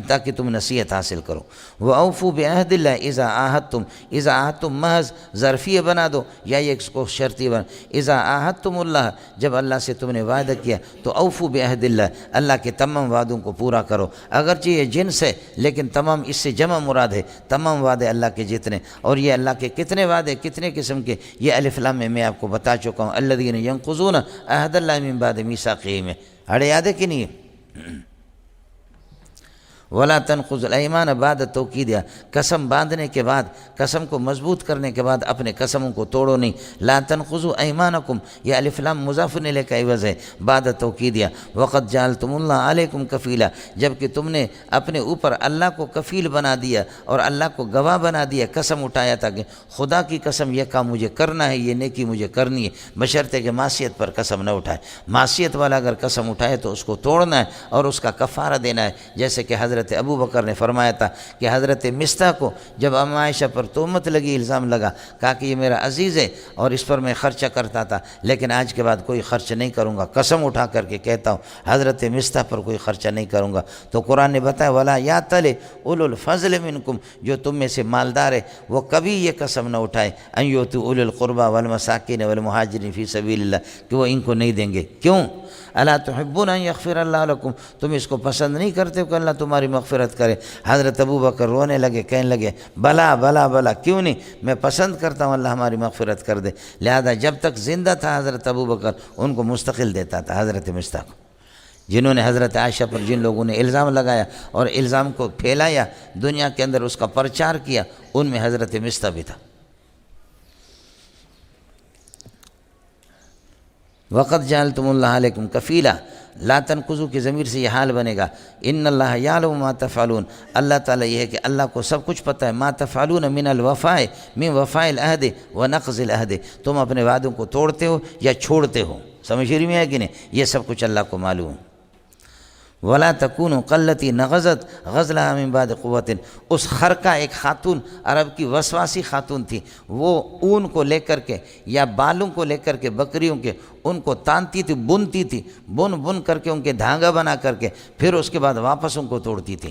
S1: تاکہ تم نصیحت حاصل کرو۔ وَأَوْفُوا بِعَهْدِ اللَّهِ إِذَا عَاهَدتُّمْ، إِذَا عَاهَدتُّمْ محض ظرفیہ بنا دو، یا یہ اس کو شرطی بنا، إِذَا عَاهَدتُّمُ اللَّهَ، جب اللہ سے تم نے وعدہ کیا تو اوفوا بعہد اللہ، اللہ کے تمام وعدوں کو پورا کرو۔ اگرچہ یہ جنس ہے لیکن تمام اس سے جمع مراد ہے، تمام وعدے اللہ کے جتنے، اور یہ اللہ کے کتنے وعدے کتنے قسم کے، یہ الف لام میں آپ کو بتا چکا ہوں، الذین ینقضون عہد اللہ من بعد میثاقہ میں، اڑے یاد ہے کہ نہیں؟ ولا تنقضوا الایمان بعد توکیدہا، قسم باندھنے کے بعد، قسم کو مضبوط کرنے کے بعد اپنے قسموں کو توڑو نہیں۔ لا تنقضوا ایمانکم، یہ الف لام مضاف الیہ کا عوض ہے، بعد توکیدہا۔ وقد جعلتم اللہ علیکم کفیلا، جبکہ تم نے اپنے اوپر اللہ کو کفیل بنا دیا اور اللہ کو گواہ بنا دیا، قسم اٹھایا تھا کہ خدا کی قسم یہ کام مجھے کرنا ہے، یہ نیکی مجھے کرنی ہے، بشرطے کہ معصیت پر قسم نہ اٹھائے۔ معصیت والا اگر قسم اٹھائے تو اس کو توڑنا ہے اور اس کا کفارہ دینا ہے، جیسے کہ حضرت ابو بکر نے فرمایا تھا کہ حضرت مستح کو جب ام عائشہ پر تہمت لگی، الزام لگا، کہا کہ یہ میرا عزیز ہے اور اس پر میں خرچہ کرتا تھا، لیکن آج کے بعد کوئی خرچ نہیں کروں گا، قسم اٹھا کر کے کہتا ہوں حضرت مستح پر کوئی خرچہ نہیں کروں گا۔ تو قرآن نے بتایا ولا یأتل اولو الفضل منکم، جو تم میں سے مالدار ہے وہ کبھی یہ قسم نہ اٹھائے ان یؤتوا اولي القربى والمساکین والمہاجرین فی سبیل اللہ، کہ وہ ان کو نہیں دیں گے۔ کیوں؟ الا تحبون ان یغفر اللہ لکم، تم اس کو پسند نہیں کرتے کہ اللہ تمہاری مغفرت کرے؟ حضرت ابو بکر رونے لگے، کہنے لگے بلا بلا بلا، کیوں نہیں، میں پسند کرتا ہوں اللہ ہماری مغفرت کر دے۔ لہذا جب تک زندہ تھا حضرت ابو بکر ان کو مستقل دیتا تھا، حضرت مستح کو۔ جنہوں نے حضرت عائشہ پر جن لوگوں نے الزام لگایا اور الزام کو پھیلایا، دنیا کے اندر اس کا پرچار کیا، ان میں حضرت مستح بھی تھا۔ وقد جعلتم اللہ علیکم کفیلا، لا تنقضوا کی ضمیر سے یہ حال بنے گا، ان اللہ یعلم ما تفعلون، اللہ تعالیٰ یہ ہے کہ اللہ کو سب کچھ پتہ ہے، ما تفعلون من الوفاء، من وفاء العہد ونقض العہد، تم اپنے وعدوں کو توڑتے ہو یا چھوڑتے ہو، سمجھ رہی میں ہے کہ نہیں؟ یہ سب کچھ اللہ کو معلوم۔ ولا تکونوا کالتی نغضت غزلها من بعد قوت، اس خرقہ ایک خاتون عرب کی وسواسی خاتون تھی، وہ اون کو لے کر کے یا بالوں کو لے کر کے بکریوں کے ان کو تانتی تھی، بنتی تھی، بن کر کے ان کے دھاگا بنا کر کے پھر اس کے بعد واپس ان کو توڑتی تھی۔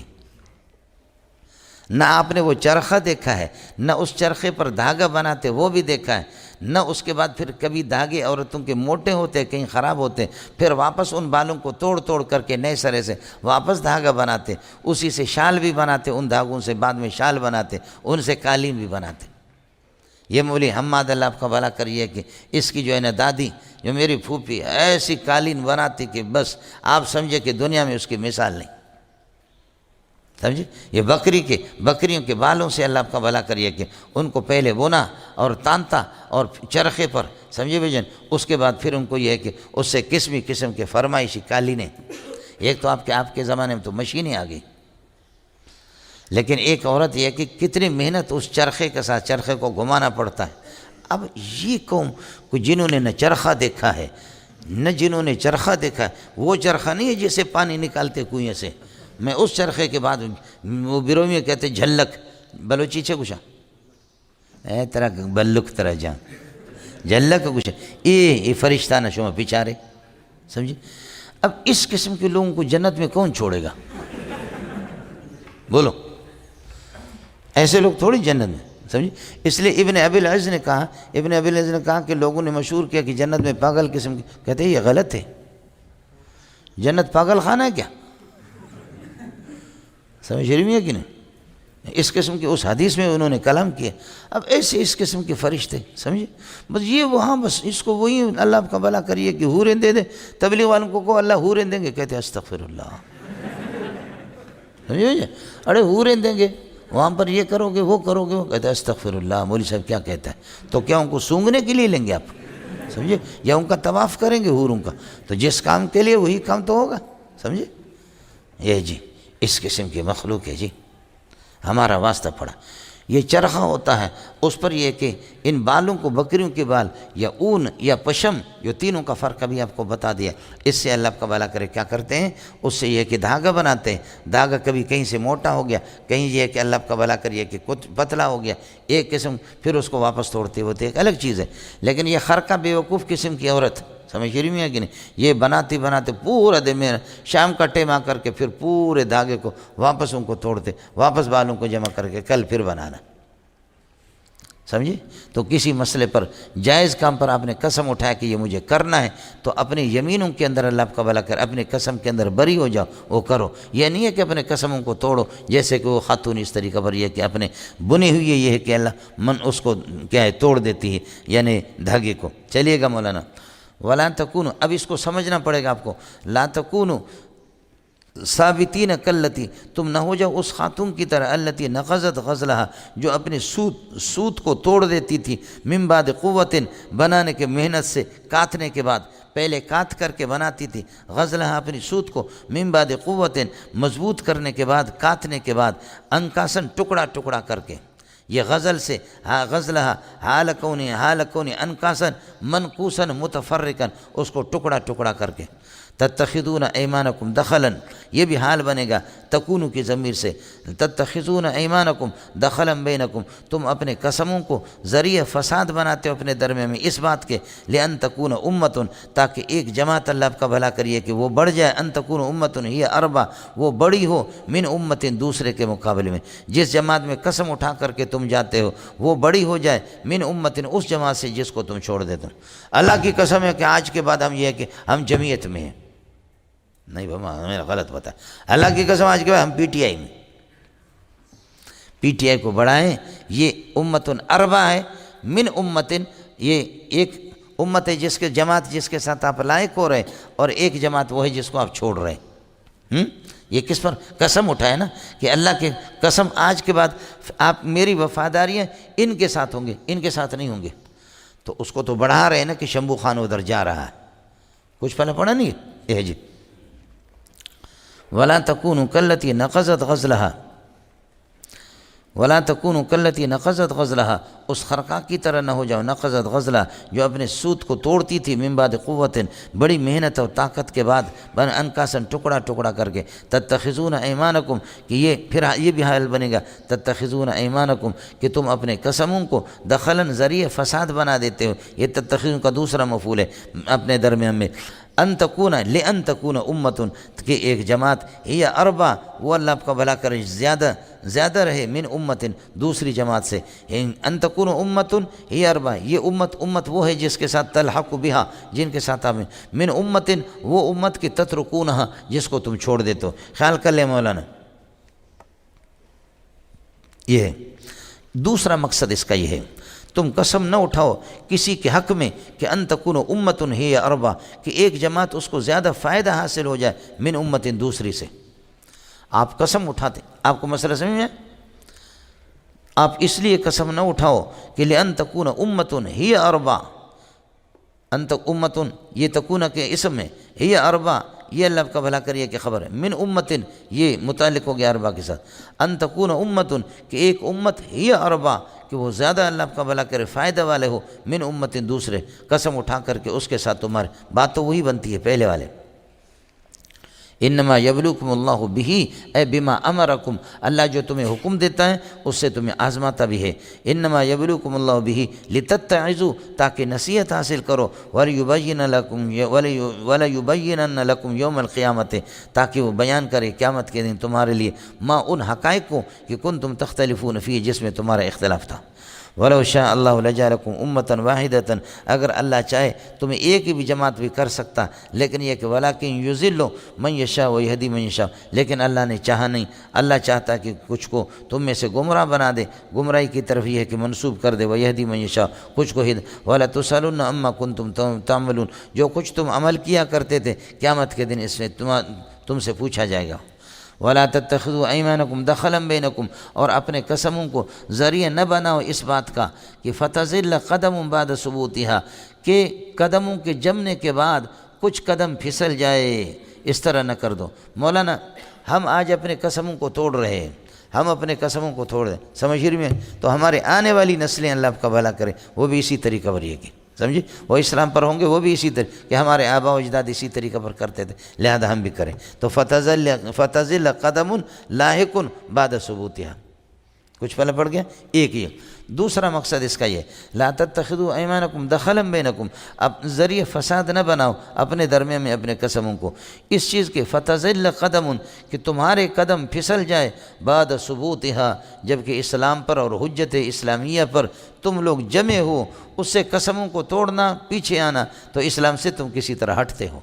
S1: نہ آپ نے وہ چرخہ دیکھا ہے، نہ اس چرخے پر دھاگا بناتے وہ بھی دیکھا ہے، نہ اس کے بعد پھر کبھی دھاگے عورتوں کے موٹے ہوتے کہیں خراب ہوتے، پھر واپس ان بالوں کو توڑ توڑ کر کے نئے سرے سے واپس دھاگا بناتے، اسی سے شال بھی بناتے، ان دھاگوں سے بعد میں شال بناتے، ان سے قالین بھی بناتے۔ یہ مولوی حماد اللہ آپ کا بھلا کریے کہ اس کی جو ہے نا دادی، جو میری پھوپھی، ایسی قالین بناتی کہ بس آپ سمجھے کہ دنیا میں اس کی مثال نہیں، سمجھے؟ یہ بکریوں کے بالوں سے اللہ آپ کا بھلا کریے کہ ان کو پہلے بونا اور تانتا اور چرخے پر، سمجھے بھائی، اس کے بعد پھر ان کو یہ ہے کہ اس سے قسم کے فرمائشی قالینیں، ایک تو آپ کے زمانے میں تو مشینیں آ گئی، لیکن ایک عورت یہ ہے کہ کتنی محنت اس چرخے کے ساتھ، چرخے کو گھمانا پڑتا ہے۔ اب یہ قوم کو جنہوں نے نہ چرخہ دیکھا ہے نہ جنہوں نے چرخہ دیکھا ہے، وہ چرخہ نہیں ہے جسے پانی نکالتے کنویں سے، میں اس چرخے کے بعد وہ بیرو میں کہتے جھلک، بلوچی چھے کچھ اے طرح بلک طرح جان جھلک کچھ یہ فرشتہ نہ شما بیچارے، سمجھے؟ اب اس قسم کے لوگوں کو جنت میں کون چھوڑے گا؟ بولو، ایسے لوگ تھوڑی جنت میں، سمجھے؟ اس لیے ابن ابی العز نے کہا کہ لوگوں نے مشہور کیا کہ جنت میں پاگل قسم کے، کہتے ہیں یہ غلط ہے، جنت پاگل خانہ ہے کیا؟ سمجھ رہی ہے کہ نہیں؟ اس قسم کے اس حدیث میں انہوں نے کلام کیا۔ اب ایسے اس قسم کے فرشتے، سمجھے؟ بس یہ وہاں بس اس کو وہی اللہ آپ کا بھلا کریے کہ حوریں دے دے، تبلیغ والوں کو اللہ حوریں دیں گے، کہتے ہیں استغفر اللہ، سمجھے؟ ارے حوریں دیں گے، وہاں پر یہ کرو گے وہ کرو گے، وہ کہتے ہیں استغفر اللہ، مولوی صاحب کیا کہتا ہے؟ تو کیا ان کو سونگنے کے لیے لیں گے آپ، سمجھے؟ یا ان کا طواف کریں گے حوروں کا؟ تو جس کام کے لیے وہی کام تو ہوگا، سمجھے؟ یہ جی اس قسم کی مخلوق ہے جی، ہمارا واسطہ پڑا۔ یہ چرخہ ہوتا ہے، اس پر یہ کہ ان بالوں کو، بکریوں کے بال یا اون یا پشم، جو تینوں کا فرق ابھی آپ کو بتا دیا، اس سے اللہ کا بھلا کرے کیا کرتے ہیں، اس سے یہ کہ دھاگا بناتے ہیں، دھاگا کبھی کہیں سے موٹا ہو گیا، کہیں یہ کہ اللہ کا بھلا کریے کہ کچھ پتلا ہو گیا، ایک قسم، پھر اس کو واپس توڑتے ہوتے ایک الگ چیز ہے۔ لیکن یہ خرقہ بیوقوف قسم کی عورت، سمجھ رہی میں ہے کہ نہیں، یہ بناتے پورا دن میں شام کا ٹائم آ کر کے پھر پورے دھاگے کو واپس ان کو توڑتے، واپس بالوں کو جمع کر کے کل پھر بنانا، سمجھے؟ تو کسی مسئلے پر، جائز کام پر آپ نے قسم اٹھایا کہ یہ مجھے کرنا ہے، تو اپنی یمینوں کے اندر اللہ آپ کا بھلا کر اپنے قسم کے اندر بری ہو جاؤ، وہ کرو۔ یہ نہیں ہے کہ اپنے قسموں کو توڑو، جیسے کہ وہ خاتون اس طریقہ پر یہ کہ اپنے بنی ہوئی ہے، یہ ہے کہ اللہ اس کو کیا ہے توڑ دیتی ہے، یعنی دھاگے کو۔ چلیے گا مولانا، وَلَا تَكُونُوا، اب اس کو سمجھنا پڑے گا آپ کو، لا تکونوا ثابتین کلتی، تم نہ ہو جاؤ اس خاتون کی طرح، التی نقضت غزلہا، جو اپنے سوت کو توڑ دیتی تھی، من بعد قوت، بنانے کے محنت سے، کاتنے کے بعد، پہلے کات کر کے بناتی تھی، غزلہا اپنی سوت کو، من بعد قوت، مضبوط کرنے کے بعد، کاتنے کے بعد، انکاسن ٹکڑا ٹکڑا کر کے، یہ غزل سے غزلہا حال کونی انکاسن منقوسن متفرقن، اس کو ٹکڑا ٹکڑا کر کے، تتخذون ایمانکم دخلا، یہ بھی حال بنے گا تکونو کی ضمیر سے، تتخذون ایمانکم دخلا بینکم، تم اپنے قسموں کو ذریعہ فساد بناتے ہو اپنے درمیان میں، اس بات کے لئن تکون امتن، تاکہ ایک جماعت اللہ آپ کا بھلا کریے کہ وہ بڑھ جائے، ان تکون امتن ہی اربع، وہ بڑی ہو، من امتن، دوسرے کے مقابلے میں، جس جماعت میں قسم اٹھا کر کے تم جاتے ہو وہ بڑی ہو جائے، من امتن، اس جماعت سے جس کو تم چھوڑ دیتے ہو۔ اللہ کی قسم ہے کہ آج کے بعد ہم یہ ہے کہ ہم جمعیت میں ہیں، نہیں بابا ہمیں غلط بتا، اللہ کی قسم آج کے بعد ہم پی ٹی آئی میں، پی ٹی آئی کو بڑھائیں، یہ امتن اربع ہے، من امتن، یہ ایک امت ہے جس کے جماعت جس کے ساتھ آپ لائق ہو رہے، اور ایک جماعت وہ ہے جس کو آپ چھوڑ رہے ہیں۔ یہ کس پر قسم اٹھائے نا کہ اللہ کی قسم آج کے بعد آپ میری وفاداریاں ان کے ساتھ ہوں گے، ان کے ساتھ نہیں ہوں گے، تو اس کو تو بڑھا رہے ہیں نا کہ شمبو خان ادھر جا رہا ہے، کچھ پہلے پڑھا نہیں ہے جی، وَلَا تَكُونُوا كَالَّتِي نَقَضَتْ غَزْلَهَا، وَلَا تَكُونُوا كَالَّتِي نَقَضَتْ غَزْلَهَا، اس خرقہ کی طرح نہ ہو جاؤ، نقضت غزلہ جو اپنے سوت کو توڑتی تھی، من بعد قوت بڑی محنت اور طاقت کے بعد، بن انکاسن ٹکڑا ٹکڑا کر کے، تتخذون ایمانکم کہ یہ پھر یہ بھی حال بنے گا، تتخذون ایمانکم کہ تم اپنے قسموں کو دخلاً ذریعہ فساد بنا دیتے ہو، یہ تتخذون کا دوسرا مفعول ہے اپنے درمیان میں، ان تکون لئن تکون امتن کہ ایک جماعت ہی اربا وہ اللہ آپ کا بھلا کرے زیادہ رہے من امتن دوسری جماعت سے، ان تکون امتن ہی اربا یہ امت وہ ہے جس کے ساتھ تلحق بہا جن کے ساتھ آپ من امتن وہ امت کی تترکونہا جس کو تم چھوڑ دیتے ہو۔ خیال کر لیں مولانا، یہ ہے دوسرا مقصد اس کا، یہ ہے تم قسم نہ اٹھاؤ کسی کے حق میں کہ ان تکون امتن ہی اربا کہ ایک جماعت اس کو زیادہ فائدہ حاصل ہو جائے من امتن دوسری سے۔ آپ قسم اٹھاتے، آپ کو مسئلہ سمجھ میں؟ آپ اس لیے قسم نہ اٹھاؤ کہ لئن تکون امتن ہی اربا، انت امتن یہ تکون کے اسم میں، ہی اربا یہ اللہ کا بھلا کریے کہ خبر ہے، من امتن یہ متعلق ہو گیا اربا کے ساتھ، ان تکون امتن کہ ایک امت ہی اربا کہ وہ زیادہ اللہ کا بھلا کرے فائدہ والے ہو من امتن دوسرے، قسم اٹھا کر کے اس کے ساتھ تمہارے بات تو وہی بنتی ہے پہلے والے۔ انما یبلوکم اللہ بہ اے بما امرکم اللہ جو تمہیں حکم دیتا ہے اس سے تمہیں آزماتا بھی ہے، انما یبلوکم اللہ بہ لتتعظوا تاکہ نصیحت حاصل کرو، ولیبین لکم یوم القیامت تاکہ وہ بیان کرے قیامت کے دن تمہارے لیے ما ان حقائق کو کہ کنتم تختلفون فیہ جس میں تمہارا اختلاف تھا۔ وَلَوْ شَاءَ اللَّهُ لَجَعَلَكُمْ أُمَّةً وَاحِدَةً اگر اللہ چاہے تمہیں ایک ہی بھی جماعت بھی کر سکتا، لیکن یہ کہ وَلَكِنْ يُضِلُّ مَنْ يَشَاءُ وَيَهْدِي مَنْ يَشَاءُ لیکن اللہ نے چاہا نہیں، اللہ چاہتا کہ کچھ کو تم میں سے گمراہ بنا دے، گمراہی کی طرف یہ ہے کہ منسوب کر دے، وَيَهْدِي مَنْ يَشَاءُ کچھ کو وَلَا تُسْأَلُنَّ عَمَّا كُنْتُمْ تَعْمَلُونَ جو کچھ تم عمل کیا کرتے تھے قیامت کے دن اس میں تم سے پوچھا جائے گا۔ وَلَا تَتَّخِذُوا أَيْمَانَكُمْ دَخَلًا بَيْنَكُمْ اور اپنے قسموں کو ذریعہ نہ بناؤ اس بات کا کہ فَتَزِلَّ قَدَمٌ بَعْدَ ثُبُوتِهَا کہ قدموں کے جمنے کے بعد کچھ قدم پھسل جائے، اس طرح نہ کر دو۔ مولانا ہم آج اپنے قسموں کو توڑ رہے ہیں، ہم اپنے قسموں کو توڑ دیں، سمجھ رہی میں؟ تو ہمارے آنے والی نسلیں اللہ آپ کا بھلا کرے وہ بھی اسی طریقہ پر یہ کہ سمجھے وہ اسلام پر ہوں گے، وہ بھی اسی طریقے کہ ہمارے آباء و اجداد اسی طریقہ پر کرتے تھے، لہذا ہم بھی کریں۔ تو فتزل قدم لاحق بعد ثبوتها کچھ پہلے پڑھ گیا ایک ہی۔ دوسرا مقصد اس کا یہ لا تتخذوا ایمانکم دخلا بینکم اب ذریعہ فساد نہ بناؤ اپنے درمیان میں اپنے قسموں کو، اس چیز کے فتزل قدم کہ تمہارے قدم پھسل جائے بعد ثبوتها جبکہ اسلام پر اور حجت اسلامیہ پر تم لوگ جمع ہو، اس سے قسموں کو توڑنا پیچھے آنا تو اسلام سے تم کسی طرح ہٹتے ہو۔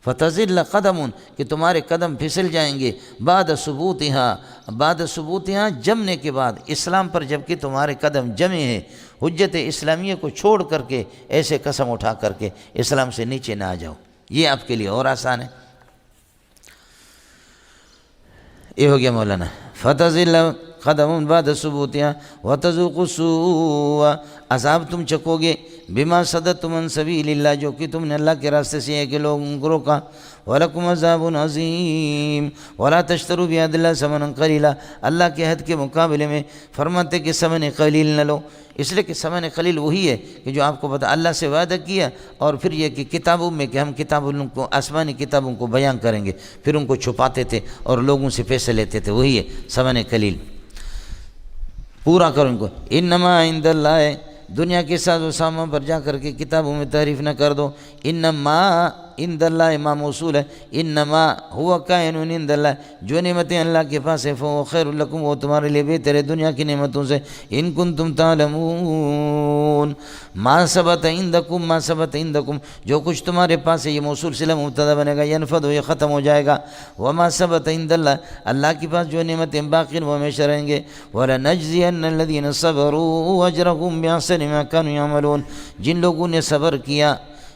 S1: فتزل قدم کہ تمہارے قدم پھسل جائیں گے بعد ثبوتها جمنے کے بعد، اسلام پر جبکہ تمہارے قدم جمے ہیں، حجت اسلامیہ کو چھوڑ کر کے ایسے قسم اٹھا کر کے اسلام سے نیچے نہ آ جاؤ، یہ آپ کے لیے اور آسان ہے۔ یہ ہو گیا مولانا فتزل قدم بعد ثبوتها وتذوقوا السوء عذاب تم چکو گے بما صددتم عن سبیل اللہ جو کہ تم نے اللہ کے راستے سے ہے کہ لوگوں کو روکا، وَلَكُمْ عَذَابٌ عَظِيمٌ وَلَا تَشْتَرُوا بِعَهْدِ اللَّهِ ثَمَنًا قَلِيلًا اللہ کے عہد کے مقابلے میں فرماتے کہ ثمن قلیل نہ لو، اس لیے کہ ثمن قلیل وہی ہے کہ جو آپ کو پتہ اللہ سے وعدہ کیا اور پھر یہ کہ کتابوں میں کہ ہم کتابوں کو آسمانی کتابوں کو بیان کریں گے پھر ان کو چھپاتے تھے اور لوگوں سے پیسے لیتے تھے، وہی ہے ثمن قلیل۔ پورا کرو ان کو، انما عند اللہ دنیا کے ساز و سامان پر جا کر کے کتابوں میں تعریف نہ کر دو، انما عند اللہ ما موصول ہے، انما ہوا کائن عند اللہ جو نعمتیں اللہ کے پاس ہے فهو خیر لکم وہ تمہارے لیے بہتر ہے دنیا کی نعمتوں سے، ان کنتم تعلمون ما ثبت عندکم جو کچھ تمہارے پاس ہے یہ موصول صلہ مبتدا بنے گا، ینفد یہ ختم ہو جائے گا، وما ثبت عند اللہ اللہ کے پاس جو نعمتیں باقی وہ ہمیشہ رہیں گے، وَلَنَجْزِيَنَّ الَّذِينَ صَبَرُوا أَجْرَهُمْ بِأَحْسَنِ مَا كَانُوا يَعْمَلُونَ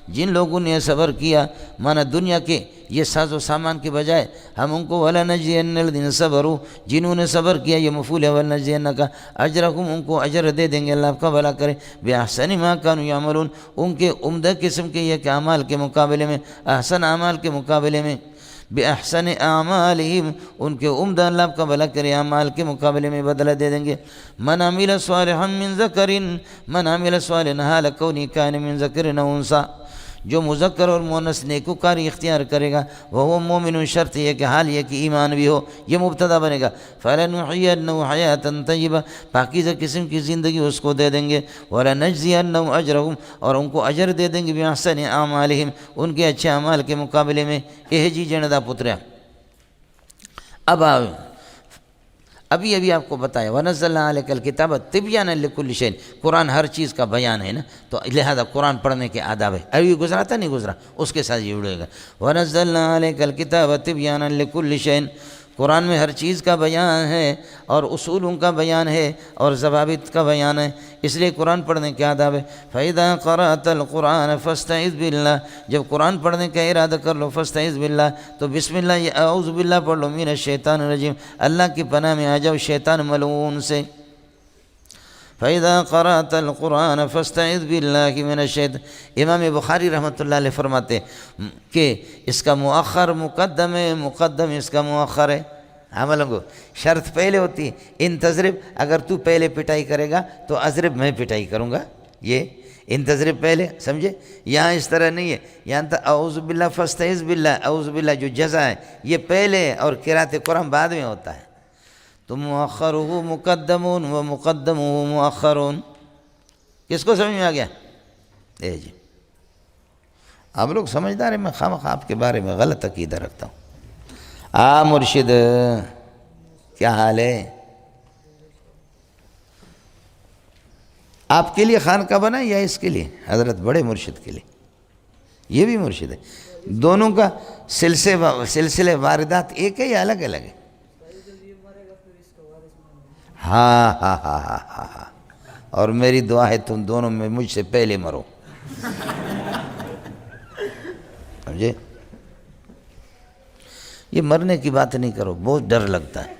S1: جن لوگوں نے صبر کیا مانا دنیا کے یہ ساز و سامان کے بجائے ہم ان کو وَلَنَجْزِيَنَّ الَّذِينَ صَبَرُوا جنہوں نے صبر کیا یہ مفعول ہے وَلَنَجْزِيَنَّ کا أَجْرَهُمْ ان کو اجر دے دیں گے اللہ آپ کا بھلا کرے بِأَحْسَنِ مَا كَانُوا يَعْمَلُونَ ان کے عمدہ قسم کے یہ کہ اعمال کے مقابلے میں احسن اعمال کے مقابلے میں بِأَحْسَنِ أَعْمَالِهِمْ ان کے عمدہ اللہ آپ کا بھلا کرے اعمال کے مقابلے میں بدلہ دے دیں گے۔ مَنْ عَمِلَ صَالِحًا مِّن ذَكَرٍ مَنْ عَمِلَ صَالِحًا حَالَ كَوْنِهِ كَانَ مِن ذَكَرٍ أَوْ أُنثَىٰ، جو مذکر اور مؤنث نیکوکاری اختیار کرے گا وہ مومن، شرط یہ کہ حال یہ کہ ایمان بھی ہو، یہ مبتدا بنے گا۔ فَلَنُحْيِيَنَّهُ حَيَاةً طَيِّبَةً، پاکیزہ قسم کی زندگی اس کو دے دیں گے۔ وَلَنَجْزِيَنَّهُمْ أَجْرَهُمْ، اور ان کو اجر دے دیں گے بِأَحْسَنِ أَعْمَالِهِمْ، ان کے اچھے اعمال کے مقابلے میں۔ یہ جی جندا پتریا اب ابھی آپ کو بتایا وَنَزَّلْنَا عَلَيْكَ الْكِتَابَ تِبْيَانًا لِكُلِّ شَيْءٍ، قرآن ہر چیز کا بیان ہے نا، تو لہذا قرآن پڑھنے کے آداب ہے۔ ابھی گزرا تھا نہیں گزرا، اس کے ساتھ یہ جڑے گا۔ وَنَزَّلْنَا عَلَيْكَ الْكِتَابَ تِبْيَانًا لِكُلِّ شَيْءٍ، قرآن میں ہر چیز کا بیان ہے اور اصولوں کا بیان ہے اور ضوابط کا بیان ہے، اس لیے قرآن پڑھنے کے آداب ہے۔ فَإِذَا قَرَأْتَ الْقُرْآنَ فَاسْتَعِذْ بِاللَّهِ، جب قرآن پڑھنے کا ارادہ کر لو فَاسْتَعِذْ بِاللَّهِ، تو بسم اللہ یا اعوذ باللہ پڑھ لو، من الشیطان الرجیم، اللہ کی پناہ میں آ جاؤ شیطان ملعون سے۔ فَإِذَا قَرَأْتَ الْقُرْآنَ فَاسْتَعِذْ بِاللَّهِ مِنَ الشَّيْطَانِ، امام بخاری رحمۃ اللہ علیہ فرماتے کہ اس کا مؤخر مقدم ہے، مقدم اس کا مؤخر ہے۔ عملوں کو شرط پہلے ہوتی ہے، ان تضرب، اگر تو پہلے پٹائی کرے گا تو اضرب میں پٹائی کروں گا، یہ ان تضرب پہلے، سمجھے؟ یہاں اس طرح نہیں ہے، یہاں تک اعوذ باللہ فاستعذ باللہ، اعوذ باللہ جو جزا ہے یہ پہلے اور قرات قرآن بعد میں ہوتا ہے، تو مؤخرہ مقدمون و مقدمہ مؤخرون۔ کس کو سمجھ میں آ گیا؟ جی آپ لوگ سمجھدار ہیں، میں خامخواہ آپ کے بارے میں غلط عقیدہ رکھتا ہوں۔ مرشد کیا حال ہے؟ آپ کے لیے خانقاہ بنا یا اس کے لیے؟ حضرت بڑے مرشد کے لیے، یہ بھی مرشد ہے۔ دونوں کا سلسلے واردات ایک ہے یا الگ الگ ہے؟ ہاں ہاں ہاں ہاں ہاں ہاں، اور میری دعا ہے تم دونوں میں مجھ سے پہلے مرو، سمجھے؟ یہ مرنے کی بات نہیں کرو، بہت ڈر لگتا ہے۔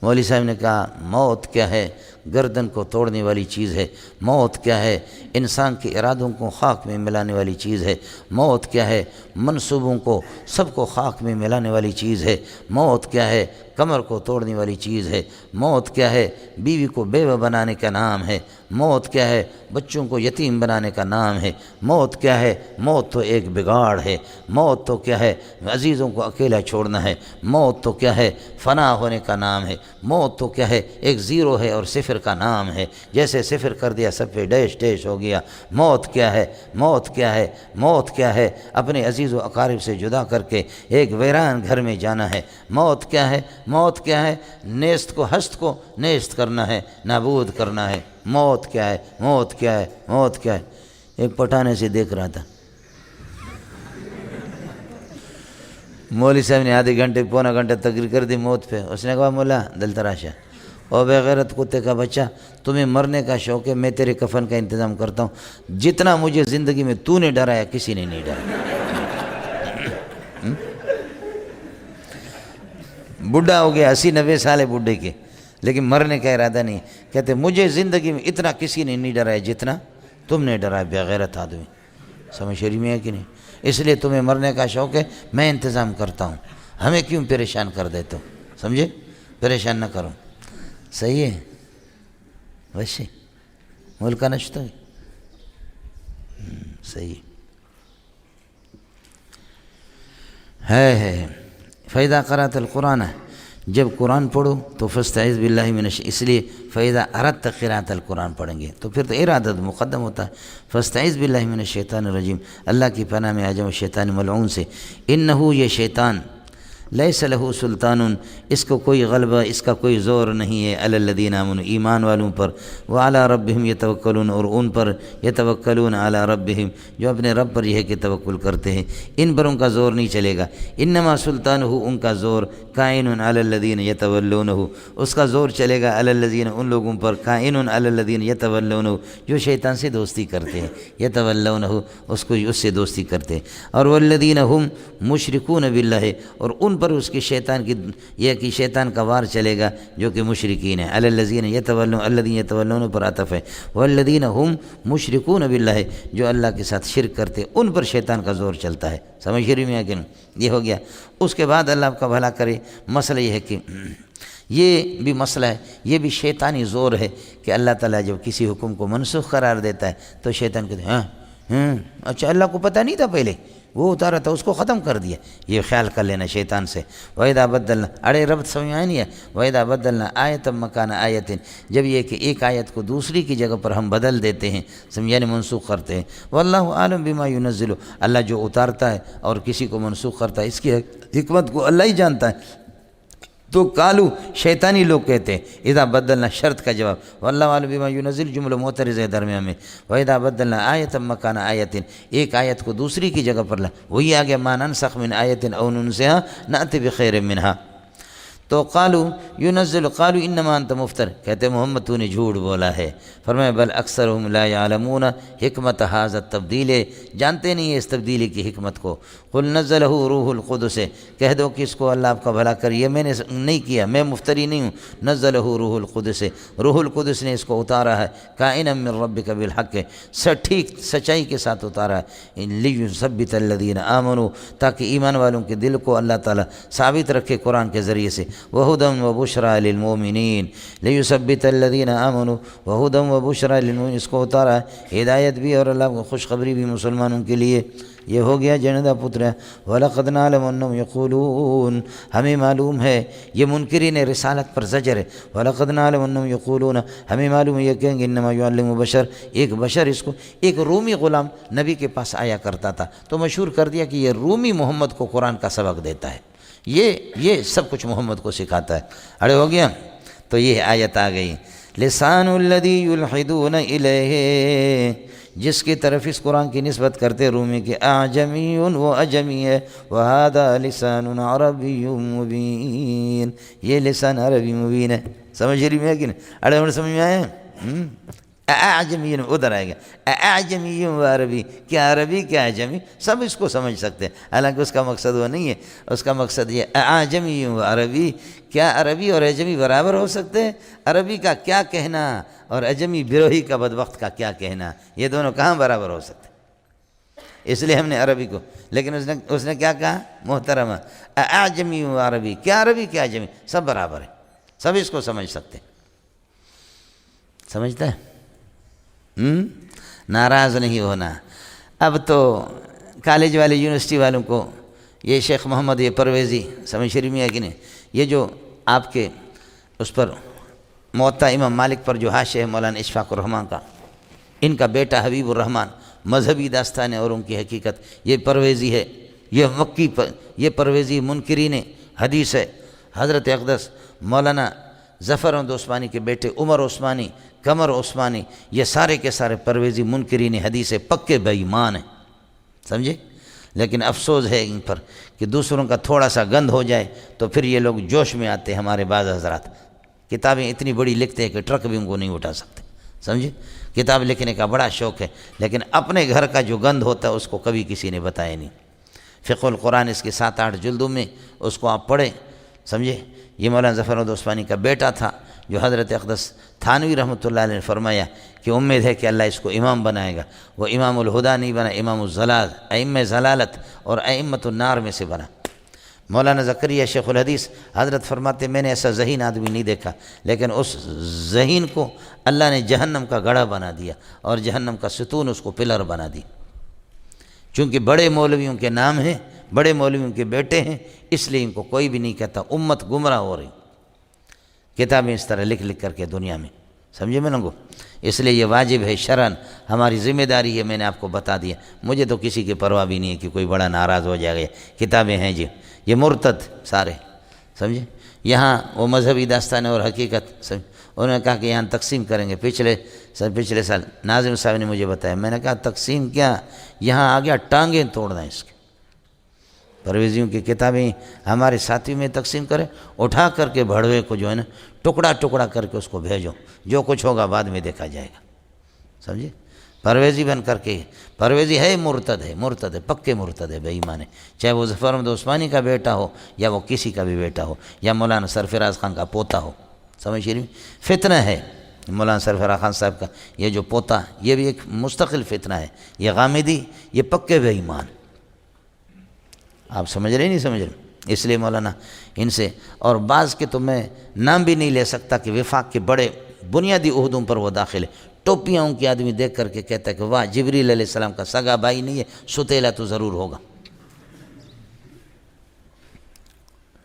S1: مولوی صاحب نے کہا موت کیا ہے؟ گردن کو توڑنے والی چیز ہے۔ موت کیا ہے؟ انسان کے ارادوں کو خاک میں ملانے والی چیز ہے۔ موت کیا ہے؟ منصوبوں کو سب کو خاک میں ملانے والی چیز ہے۔ موت کیا ہے؟ کمر کو توڑنے والی چیز ہے۔ موت کیا ہے؟ بیوی کو بیوہ بنانے کا نام ہے۔ موت کیا ہے؟ بچوں کو یتیم بنانے کا نام ہے۔ موت کیا ہے؟ موت تو ایک بگاڑ ہے۔ موت تو کیا ہے؟ عزیزوں کو اکیلا چھوڑنا ہے۔ موت تو کیا ہے؟ فنا ہونے کا نام ہے۔ موت تو کیا ہے؟ ایک زیرو ہے اور صفر کا نام ہے، جیسے صفر کر دیا سب پہ ڈیش ڈیش ہو گیا۔ موت کیا ہے؟ موت کیا ہے؟ موت کیا ہے؟ اپنے عزیز و اقارب سے جدا کر کے ایک ویران گھر میں جانا ہے۔ موت کیا ہے؟ موت کیا ہے؟ نیست کو ہست کو نیست کرنا ہے، نابود کرنا ہے۔ موت کیا ہے؟ موت کیا ہے؟ موت کیا ہے؟ ایک پٹھانے سے دیکھ رہا تھا، مولوی صاحب نے آدھے گھنٹے پونا گھنٹہ تقریر کر دی موت پہ۔ اس نے کہا مولا دل تراشا، او بے غیرت کتے کا بچہ، تمہیں مرنے کا شوق ہے، میں تیرے کفن کا انتظام کرتا ہوں، جتنا مجھے زندگی میں تو نے ڈرایا کسی نے نہیں ڈرایا۔ بڈھا ہو گیا، 80-90 سال ہے بڈھے کے، لیکن مرنے کا ارادہ نہیں۔ کہتے مجھے زندگی میں اتنا کسی نے نہیں ڈرایا جتنا تم نے ڈرایا بے غیرت آدمی۔ سمجھ شریف میں ہے کہ نہیں؟ اس لیے تمہیں مرنے کا شوق ہے، میں انتظام کرتا ہوں، ہمیں کیوں پریشان کر دیتے ہو؟ سمجھے؟ پریشان نہ کرو، صحیح ہے؟ ویسے ملک کا نشتہ ہے، صحیح ہے۔ فَإِذَا قَرَأْتَ الْقُرْآنَ، جب قرآن پڑھو تو فَاسْتَعِذْ بِاللَّهِ مِنَ الشَّيْطَانِ، اس لیے فَإِذَا أَرَدْتَ قِرَأَةَ الْقُرْآن پڑھیں گے تو پھر تو ارادت مقدم ہوتا ہے۔ فَاسْتَعِذْ بِاللَّهِ مِنَ الشَّيْطَانِ الرَّجِيمِ، اللہ کی پناہ میں آ جاؤ شیطان ملعون سے۔ إِنَّهُ، یہ شیطان، لیس لہ سلطان، اس کو کوئی غلبہ، اس کا کوئی زور نہیں ہے، علی الذین آمنوا، ایمان والوں پر، وعلی ربہم یتوکلون، اور ان پر یتوکلون علی ربہم، جو اپنے رب پر یہ ہے کہ توکل کرتے ہیں، ان پر ان کا زور نہیں چلے گا۔ انما سلطانہ، ان کا زور، کائن علی الذین یتولونہ، اس کا زور چلے گا علی الذین، ان لوگوں پر، کائن علی الذین یتولونہ، جو شیطان سے دوستی کرتے ہیں، یتولونہ، اس سے دوستی کرتے ہیں، اور والذین ہم مشرکون باللہ، اور ان ان پر اس کی شیطان کی یہ کہ شیطان کا وار چلے گا جو کہ مشرکین ہیں. الذین یتولون الذین یتولون پر عطف ہے. والذین هم مشرکون باللہ جو اللہ کے ساتھ شرک کرتے ان پر شیطان کا زور چلتا ہے. سمجھ رہی میں کہ یہ ہو گیا. اس کے بعد اللہ آپ کا بھلا کرے. مسئلہ یہ ہے کہ یہ بھی مسئلہ ہے، یہ بھی شیطانی زور ہے کہ اللہ تعالیٰ جب کسی حکم کو منسوخ قرار دیتا ہے تو شیطان کہتے ہیں اچھا اللہ کو پتہ نہیں تھا پہلے، وہ اتارا تھا اس کو ختم کر دیا. یہ خیال کر لینا شیطان سے. وَإِذَا بَدَّلْنَا اڑے ربط سمجھ میں آئے نہیں ہے. وَإِذَا بَدَّلْنَا آیَةً مَكَانَ آیَةٍ جب یہ کہ ایک آیت کو دوسری کی جگہ پر ہم بدل دیتے ہیں، یعنی منسوخ کرتے ہیں. وَاللَّهُ عَالِمٌ بِمَا يُنَزِّلُ اللہ جو اتارتا ہے اور کسی کو منسوخ کرتا ہے اس کی حکمت کو اللہ ہی جانتا ہے. تو قالو شیطانی لوگ کہتے ہیں اذا بدلنا شرط کا جواب. واللہ عالم بما ينزل جملہ معترض ہے درمیان میں. واذا بدلنا آیۃ مکان آیۃ ایک آیت کو دوسری کی جگہ پر لا وہی آگے ما ننسخ من آیۃ او ننسها نأتی بخیر منها. تو قالو ينزل قالو انما انت مفتر کہتے محمد تو نے جھوٹ بولا ہے. فرمایا بل اکثرهم لا يعلمون حکمت هذا التبدیل جانتے نہیں ہیں اس تبدیلی کی حکمت کو. قل نزلہ روح القدس کہہ دو کہ اس کو اللہ آپ کا بھلا کریے میں نے نہیں کیا، میں مفتری نہیں ہوں. نزلہ روح القدس روح القدس نے اس کو اتارا ہے. کائنا من ربک بالحق ٹھیک سچائی کے ساتھ اتارا ہے. لیثبت الذین آمنوا تاکہ ایمان والوں کے دل کو اللہ تعالیٰ ثابت رکھے قرآن کے ذریعے سے. وہدی وبشریٰ للمؤمنین لیثبت الذین آمنوا وہدی وبشریٰ للمؤمنین اس کو اتارا ہے ہدایت بھی اور اللہ کو خوشخبری بھی مسلمانوں کے لیے. یہ ہو گیا جندا پتر. وَلَقَدْ نَعْلَمُ أَنَّهُمْ يَقُولُونَ ہمیں معلوم ہے یہ منکرین رسالت پر زجر ہے. وَلَقَدْ نَعْلَمُ أَنَّهُمْ يَقُولُونَ ہمیں معلوم ہے یہ کہیں گے انما يعلم بشر ایک بشر اس کو ایک رومی غلام نبی کے پاس آیا کرتا تھا تو مشہور کر دیا کہ یہ رومی محمد کو قرآن کا سبق دیتا ہے، یہ سب کچھ محمد کو سکھاتا ہے. اڑے ہو گیا. تو یہ آیت آ گئی لسان الذی یلحدون الیہ جس کی طرف اس قرآن کی نسبت کرتے رومی کے اعجمی وہ اجمی ہے. وہذا لسان عربی مبین یہ لسان عربی مبین ہے. سمجھ رہی میں کہ نہیں؟ اڑے اور سمجھ میں آئے اعجمی ادھر آئے گا اعجمی و عربی کیا عربی کیا اعجمی سب اس کو سمجھ سکتے ہیں، حالانکہ اس کا مقصد وہ نہیں ہے. اس کا مقصد یہ اعجمی و عربی کیا عربی اور اعجمی برابر ہو سکتے ہیں؟ عربی کا کیا کہنا اور اعجمی بروہی کا بدبخت کا کیا کہنا، یہ دونوں کہاں برابر ہو سکتے ہیں؟ اس لیے ہم نے عربی کو، لیکن اس نے کیا کہا محترمہ اعجمی و عربی کیا عربی کیا اعجمی سب برابر ہے، سب اس کو سمجھ سکتے ہیں. سمجھتا ہے؟ ناراض نہیں ہونا. اب تو کالج والے یونیورسٹی والوں کو یہ شیخ محمد یہ پرویزی سمجھ شریف میں ہے کہ نہیں، یہ جو آپ کے اس پر موطا امام مالک پر جو حاشیہ ہے مولانا اشفاق الرحمان کا، ان کا بیٹا حبیب الرحمان مذہبی داستان ہے اور ان کی حقیقت یہ پرویزی ہے. یہ مکی پر یہ پرویزی منکرین حدیث ہے. حضرت اقدس مولانا ظفر احمد عثمانی کے بیٹے عمر عثمانی قمر عثمانی یہ سارے کے سارے پرویزی منکرین حدیث پکے بے ایمان ہیں. سمجھے؟ لیکن افسوس ہے ان پر کہ دوسروں کا تھوڑا سا گند ہو جائے تو پھر یہ لوگ جوش میں آتے ہیں. ہمارے بعض حضرات کتابیں اتنی بڑی لکھتے ہیں کہ ٹرک بھی ان کو نہیں اٹھا سکتے. سمجھے؟ کتاب لکھنے کا بڑا شوق ہے لیکن اپنے گھر کا جو گند ہوتا ہے اس کو کبھی کسی نے بتایا نہیں. فقہ القرآن اس کے 7-8 جلدوں میں اس کو آپ پڑھیں. سمجھے؟ یہ مولانا ظفر احمد عثمانی کا بیٹا تھا جو حضرت اقدس تھانوی رحمۃ اللہ علیہ نے فرمایا کہ امید ہے کہ اللہ اس کو امام بنائے گا. وہ امام الہدا نہیں بنا، امام الضلال ائمہ ضلالت اور ائمۃ النار میں سے بنا. مولانا زکریا شیخ الحدیث حضرت فرماتے میں نے ایسا ذہین آدمی نہیں دیکھا لیکن اس ذہین کو اللہ نے جہنم کا گڑھا بنا دیا اور جہنم کا ستون اس کو پلر بنا دی. چونکہ بڑے مولویوں کے نام ہیں، بڑے مولویوں کے بیٹے ہیں، اس لیے ان کو کوئی بھی نہیں کہتا. امت گمراہ ہو رہی کتابیں اس طرح لکھ کر کے دنیا میں. سمجھے میں لوگوں؟ اس لیے یہ واجب ہے شرعاً ہماری ذمہ داری ہے. میں نے آپ کو بتا دیا. مجھے تو کسی کی پرواہ بھی نہیں ہے کہ کوئی بڑا ناراض ہو جائے گا. کتابیں ہیں جی یہ مرتد سارے. سمجھے؟ یہاں وہ مذہبی داستان اور حقیقت انہوں نے کہا کہ یہاں تقسیم کریں گے. پچھلے سال ناظم صاحب نے مجھے بتایا. میں نے کہا تقسیم کیا، یہاں آ گیا ٹانگیں توڑنا اس کے. پرویزیوں کی کتابیں ہمارے ساتھی میں تقسیم کرے، اٹھا کر کے بھڑوے کو جو ہے نا ٹکڑا ٹکڑا کر کے اس کو بھیجو، جو کچھ ہوگا بعد میں دیکھا جائے گا. سمجھے؟ پرویزی بن کر کے، پرویزی ہے مرتد ہے پکے مرتد ہے، بے ایمان ہے، چاہے وہ ظفر احمد عثمانی کا بیٹا ہو یا وہ کسی کا بھی بیٹا ہو یا مولانا سرفراز خان کا پوتا ہو، سمجھ رہی؟ فتنہ ہے مولانا سرفراز خان صاحب کا یہ جو پوتا، یہ بھی ایک مستقل فتنہ ہے، یہ غامدی، یہ پکے بے ایمان، آپ سمجھ رہے نہیں سمجھ رہے؟ اس لیے مولانا ان سے، اور بعض کے تو میں نام بھی نہیں لے سکتا کہ وفاق کے بڑے بنیادی عہدوں پر وہ داخل ہے، ٹوپیاں ان کی آدمی دیکھ کر کے کہتا ہے کہ واہ جبریل علیہ السلام کا سگا بھائی نہیں ہے، ستیلا تو ضرور ہوگا،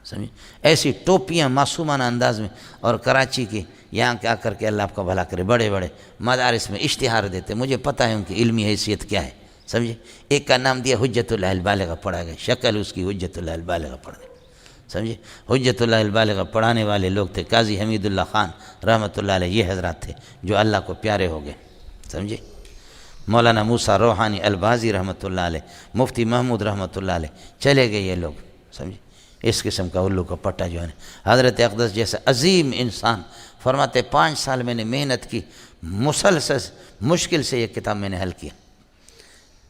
S1: سمجھ؟ ایسی ٹوپیاں معصومانہ انداز میں، اور کراچی کی یہاں کے آ کر کے اللہ آپ کا بھلا کرے بڑے بڑے مدارس میں اشتہار دیتے، مجھے پتہ ہے ان کی علمی حیثیت کیا ہے، سمجھے؟ ایک کا نام دیا حجت اللہ البالغہ، پڑھا گیا، شکل اس کی حجت اللہ البالغہ پڑھ گئی، سمجھے؟ حجت اللہ البالغہ پڑھانے والے لوگ تھے قاضی حمید اللہ خان رحمۃ اللہ علیہ، یہ حضرات تھے جو اللہ کو پیارے ہو گئے، سمجھے؟ مولانا موسیٰ روحانی البازی رحمۃ اللہ علیہ، مفتی محمود رحمۃ اللہ علیہ، چلے گئے یہ لوگ، سمجھے؟ اس قسم کا الو کا پٹا جو ہے، حضرت اقدس جیسا عظیم انسان فرماتے 5 سال میں نے محنت کی، مسلسل مشکل سے یہ کتاب میں نے حل کیا،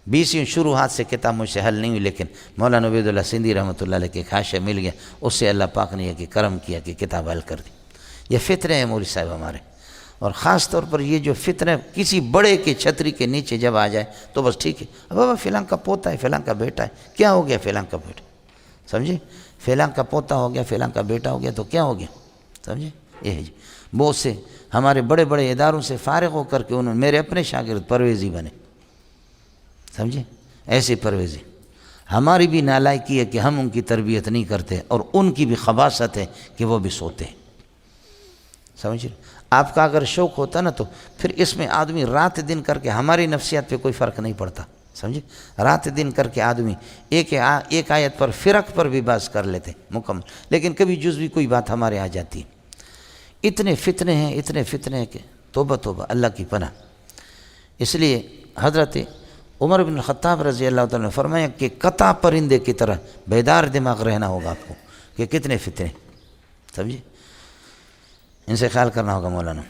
S1: 20 شروعات سے کتاب مجھ سے حل نہیں ہوئی، لیکن مولانا عبید اللہ سندھی رحمۃ اللہ علیہ کے خاشہ مل گیا، اس سے اللہ پاک نے یہ کہ کرم کیا کہ کتاب حل کر دی۔ یہ فطرے ہیں مولوی صاحب ہمارے، اور خاص طور پر یہ جو فطرے کسی بڑے کے چھتری کے نیچے جب آ جائے تو بس ٹھیک ہے، اب بابا فلاں کا پوتا ہے، فلاں کا بیٹا ہے، کیا ہو گیا فلاں کا بیٹا، سمجھے؟ فلاں کا پوتا ہو گیا، فلاں کا بیٹا ہو گیا تو کیا ہو گیا، سمجھے؟ یہ ہے جی، بہت سے ہمارے بڑے بڑے اداروں سے فارغ ہو کر کے انہوں نے میرے اپنے شاگرد پرویزی بنے، سمجھے؟ ایسے پرویزی، ہماری بھی نالائکی ہے کہ ہم ان کی تربیت نہیں کرتے، اور ان کی بھی خباثت ہے کہ وہ بھی سوتے ہیں، سمجھ رہے؟ آپ کا اگر شوق ہوتا نا تو پھر اس میں آدمی رات دن کر کے، ہماری نفسیات پہ کوئی فرق نہیں پڑتا، سمجھے؟ رات دن کر کے آدمی ایک آیت پر فرق پر بھی بحث کر لیتے مکمل، لیکن کبھی جزوی کوئی بات ہمارے آ جاتی ہے۔ اتنے فتنے ہیں کہ توبہ توبہ، اللہ کی پناہ۔ اس لیے حضرت عمر بن الخطاب رضی اللہ تعالیٰ نے فرمایا کہ قطع پرندے کی طرح بیدار دماغ رہنا ہوگا آپ کو، کہ کتنے فتنے، سمجھے؟ ان سے خیال کرنا ہوگا مولانا۔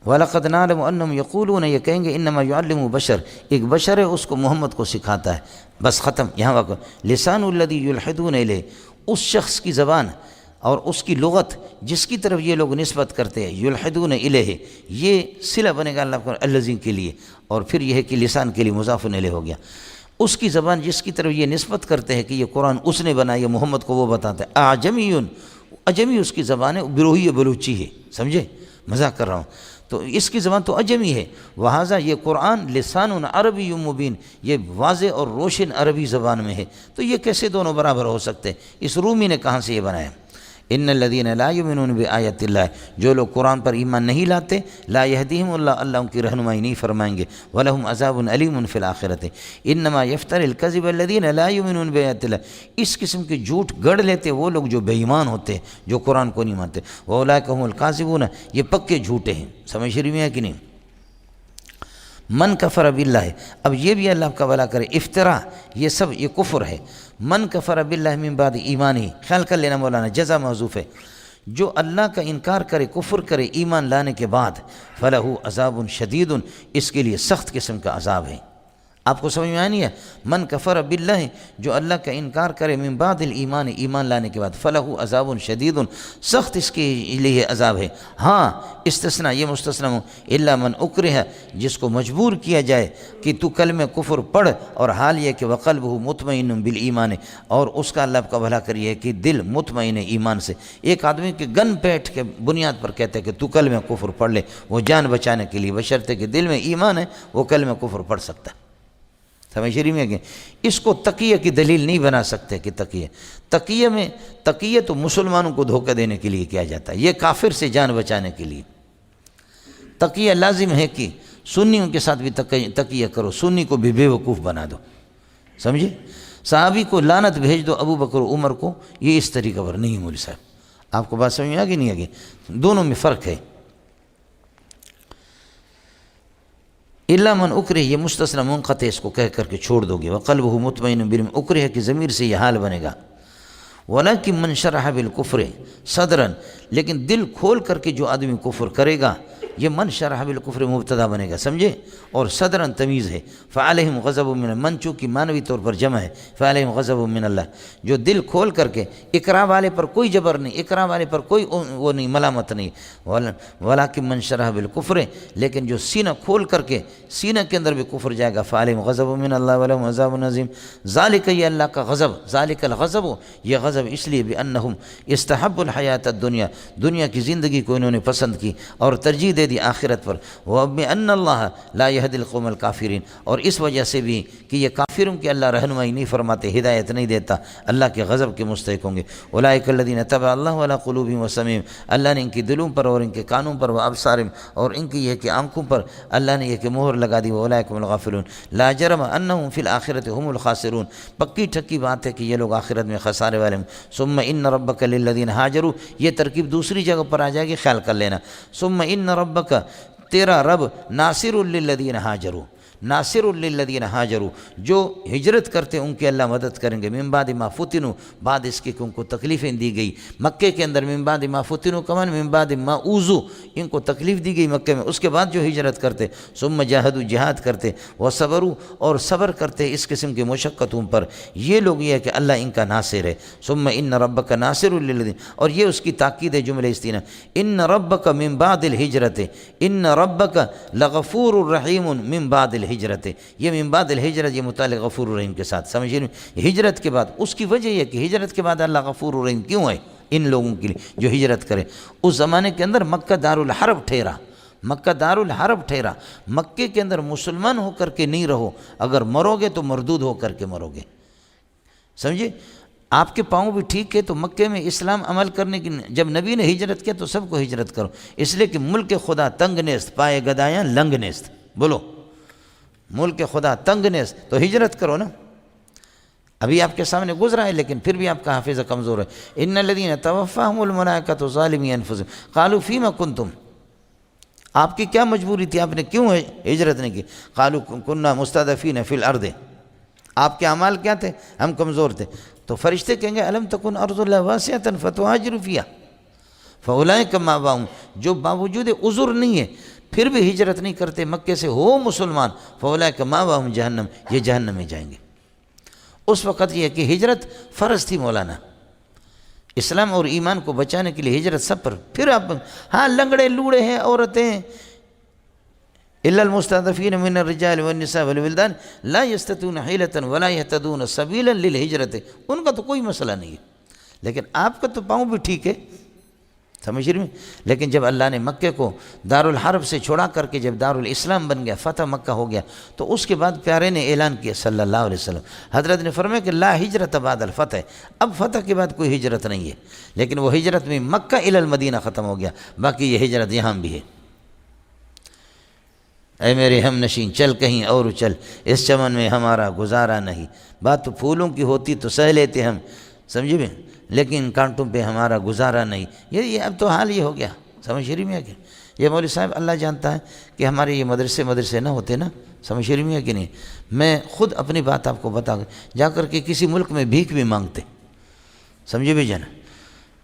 S1: وَلَقَدْ نَعْلَمُ أَنَّهُمْ يَقُولُونَ، یہ کہیں گے انما يعلم بشر، ایک بشر ہے اس کو محمد کو سکھاتا ہے، بس ختم، یہاں وقت لسان الذی یلحدون الیہ، اس شخص کی زبان اور اس کی لغت جس کی طرف یہ لوگ نسبت کرتے ہیں، یلحدون الیہ، یہ صلہ بنے گا اللہ کو الذی کے لیے، اور پھر یہ ہے کہ لسان کے لیے مضاف الیہ ہو گیا، اس کی زبان جس کی طرف یہ نسبت کرتے ہیں کہ یہ قرآن اس نے بنایا، محمد کو وہ بتاتا ہے، اعجمی اس کی زبان ہے، بروہی بلوچی ہے، سمجھے؟ مذاق کر رہا ہوں، تو اس کی زبان تو اجمی ہے، وہذا یہ قرآن لسان عربی مبین، یہ واضح اور روشن عربی زبان میں ہے، تو یہ کیسے دونوں برابر ہو سکتے؟ اس رومی نے کہاں سے یہ بنایا؟ ان الذین لا یؤمنون بآیات اللہ، جو لوگ قرآن پر ایمان نہیں لاتے، لا یہدیہم اللہ، اللہ ان کی رہنمائی نہیں فرمائیں گے، ولہم عذاب علیم فی الآخرۃ، انما یفتر الکذب الذین لا یؤمنون بآیات اللہ، اس قسم کے جھوٹ گڑھ لیتے وہ لوگ جو بے ایمان ہوتے ہیں، جو قرآن کو نہیں مانتے، واولئک هم الکاذبون، یہ پکے جھوٹے ہیں، سمجھ رہی میں ہے کہ نہیں؟ من کفر باللہ، اب یہ بھی اللہ کا بھلا کرے، افتراء یہ سب یہ کفر ہے، من کفر باللہ من بعد ایمانی، خیال کر لینا مولانا، جزا محذوف ہے، جو اللہ کا انکار کرے، کفر کرے ایمان لانے کے بعد، فلہ عذاب شدید، اس کے لیے سخت قسم کا عذاب ہے۔ آپ کو سمجھ میں آنی ہے؟ من کفر باللہ، جو اللہ کا انکار کرے، من بعد الایمان، ایمان لانے کے بعد، فلہ عذاب شدید، سخت اس کے لیے عذاب ہے۔ ہاں استثناء، یہ مستثنیٰ ہوں، الا من اکرہ، جس کو مجبور کیا جائے کہ تو کلمہ کفر پڑھ، اور حال یہ کہ وقلبہ مطمئن بالایمان، اور اس کا اللہ کا بھلا کریے کہ دل مطمئن ہے ایمان سے۔ ایک آدمی کے گن پیٹ کے بنیاد پر کہتے ہیں کہ تو کلمہ کفر پڑھ لے، وہ جان بچانے کے لیے، بشرطے کہ دل میں ایمان ہے، وہ کلمہ کفر پڑھ سکتا ہے، سمجھ رہی میں کہ اس کو تقیہ کی دلیل نہیں بنا سکتے کہ تقیہ تو مسلمانوں کو دھوکہ دینے کے لیے کیا جاتا ہے، یہ کافر سے جان بچانے کے لیے۔ تقیہ لازم ہے کہ سنیوں کے ساتھ بھی تقیہ کرو، سنی کو بھی بے وقوف بنا دو، سمجھے؟ صحابی کو لعنت بھیج دو ابو بکر و عمر کو، یہ اس طریقہ پر نہیں مولوی صاحب۔ آپ کو بات سمجھ میں آگے نہیں آگے؟ دونوں میں فرق ہے۔ الا من اکرہ، یہ مستثنیٰ منقطع، اس کو کہہ کر کے چھوڑ دو گے، وقلبہ مطمئن بالایمان، اکرہ کی ضمیر سے یہ حال بنے گا۔ ولکن من شرح بالکفر صدرا، لیکن دل کھول کر کے جو آدمی کفر کرے گا، یہ من شرح بالکفر مبتدا بنے گا، سمجھے، اور صدرن تمیز ہے۔ فعلیہم غضب من، من چونکہ معنوی طور پر جمع ہے، فعلیہم غضب من اللہ، جو دل کھول کر کے، اقرا والے پر کوئی جبر نہیں، اقرا والے پر کوئی وہ نہیں، ملامت نہیں، ولکن من شرح بالکفر، لیکن جو سینہ کھول کر کے سینہ کے اندر بھی کفر جائے گا، فعلیہم غضب من اللہ ولہم عذاب عظیم۔ ذالک، یہ اللہ کا غضب، ذالک الغضب، یہ غضب اس لیے بانہم استحب الحیات الدنیا، دنیا کی زندگی کو انہوں نے پسند کی اور ترجیح دے دی آخرت پر، وَبِأَنَّ اللَّهَ لَا يَهْدِي الْقَوْمَ الْكَافِرِينَ، اور اس وجہ سے بھی کہ یہ کافروں کی اللہ رہنمائی نہیں فرماتے، ہدایت نہیں دیتا، اللہ کے غضب کے مستحق ہوں گے۔ اولئک الذین طبع اللہ علی قلوبہم وسمعہم، اللہ نے ان کی دلوں پر اور ان کے کانوں پر، وابصارہم، اور ان کی یہ کہ آنکھوں پر اللہ نے یہ کہ مہر لگا دی، اولئک هم الغافلون لا جرم انہم فی الآخرۃ هم الخاسرون، پکی ٹھکی بات ہے کہ یہ لوگ آخرت میں خسارے والے ہوں۔ ثم ان ربک للذین ہاجروا، یہ ترکیب دوسری جگہ پر آ جائے گی، خیال کر لینا۔ ثم ان ربک، تیرا رب ناصر للذین ہاجروا، ناصر للذین ہاجروا، جو ہجرت کرتے ان کی اللہ مدد کریں گے، من بعد ما فتنوا، بعد اس کے کہ ان کو تکلیفیں دی گئی مکے کے اندر، من بعد ما فتنوا کمان من بعد ما اوذوا، ان کو تکلیف دی گئی مکے میں، اس کے بعد جو ہجرت کرتے، ثم جاہدوا، جہاد کرتے، وصبروا، اور صبر کرتے اس قسم کی مشقتوں پر، یہ لوگ یہ ہے کہ اللہ ان کا ناصر ہے۔ ثم ان ربک ناصر للذین، اور یہ اس کی تاکید ہے جملہ استیناف، ان ربک من بعد الہجرت، ان ربک لغفور الرحیم من بعد الہجرت، یہ من بعد الہجرت، یہ متعلق غفور الرحیم کے ساتھ، سمجھیں، ہجرت کے بعد، اس کی وجہ یہ کہ ہجرت کے بعد اللہ غفور الرحیم کیوں ہے ان لوگوں کے لیے جو ہجرت کرے۔ اس زمانے کے اندر مکہ دارالحرب ٹھہرا، مکہ دارالحرب ٹھہرا، مکے کے اندر مسلمان ہو کر کے نہیں رہو، اگر مرو گے تو مردود ہو کر کے مرو گے، سمجھے۔ آپ کے پاؤں بھی ٹھیک ہے تو مکے میں اسلام عمل کرنے کی، جب نبی نے ہجرت کیا تو سب کو ہجرت کرو، اس لیے کہ ملک خدا تنگ نیست، پائے گدایاں لنگ نیست، بولو، ملک خدا تنگ نیست، تو ہجرت کرو نا۔ ابھی آپ کے سامنے گزرا ہے لیکن پھر بھی آپ کا حافظہ کمزور ہے۔ ان الذین توفاہم الملائکۃ ظالمی انفسہم قالوا فیما کنتم، آپ کی کیا مجبوری تھی، آپ نے کیوں ہجرت نہیں کی؟ قالوا کنا مستضعفین فی الارض، آپ کے اعمال کیا تھے؟ ہم کمزور تھے۔ تو فرشتے کہیں گے الم تکن ارض اللہ واسعۃ فتہاجروا فیہا فاولئک مأواہم، جو باوجود عذر نہیں ہے پھر بھی ہجرت نہیں کرتے، مکے سے ہو مسلمان، فاولئک مأواہم جہنم، یہ جہنم میں جائیں گے۔ اس وقت یہ کہ ہجرت فرض تھی مولانا، اسلام اور ایمان کو بچانے کے لیے ہجرت سب پر، پھر آپ ہاں لنگڑے لوڑے ہیں، عورتیں، الا المستضعفین من الرجال والنساء والولدان لا یستطیعون حیلۃ ولا یہتدون سبیلا للہجرۃ، ان کا تو کوئی مسئلہ نہیں ہے، لیکن آپ کا تو پاؤں بھی ٹھیک ہے، سمجھ رہے ہیں۔ لیکن جب اللہ نے مکے کو دارالحرب سے چھوڑا کر کے جب دارالاسلام بن گیا، فتح مکہ ہو گیا، تو اس کے بعد پیارے نے اعلان کیا صلی اللہ علیہ وسلم، حضرت نے فرمایا کہ لا ہجرت بعد الفتح، اب فتح کے بعد کوئی ہجرت نہیں ہے، لیکن وہ ہجرت میں مکہ الی المدینہ ختم ہو گیا، باقی یہ ہجرت یہاں بھی ہے۔ اے میرے ہم نشین چل کہیں اور چل، اس چمن میں ہمارا گزارا نہیں، بات تو پھولوں کی ہوتی تو سہ لیتے ہم، سمجھے بھی، لیکن کانٹوں پہ ہمارا گزارا نہیں، یہ اب تو حال یہ ہو گیا، سمجھ رہی میں کہ یہ مولوی صاحب اللہ جانتا ہے کہ ہمارے یہ مدرسے نہ ہوتے نا، سمجھ رہی میں کہ نہیں، میں خود اپنی بات آپ کو بتا جا کر کے کسی ملک میں بھیک بھی مانگتے، سمجھے بھی جانا۔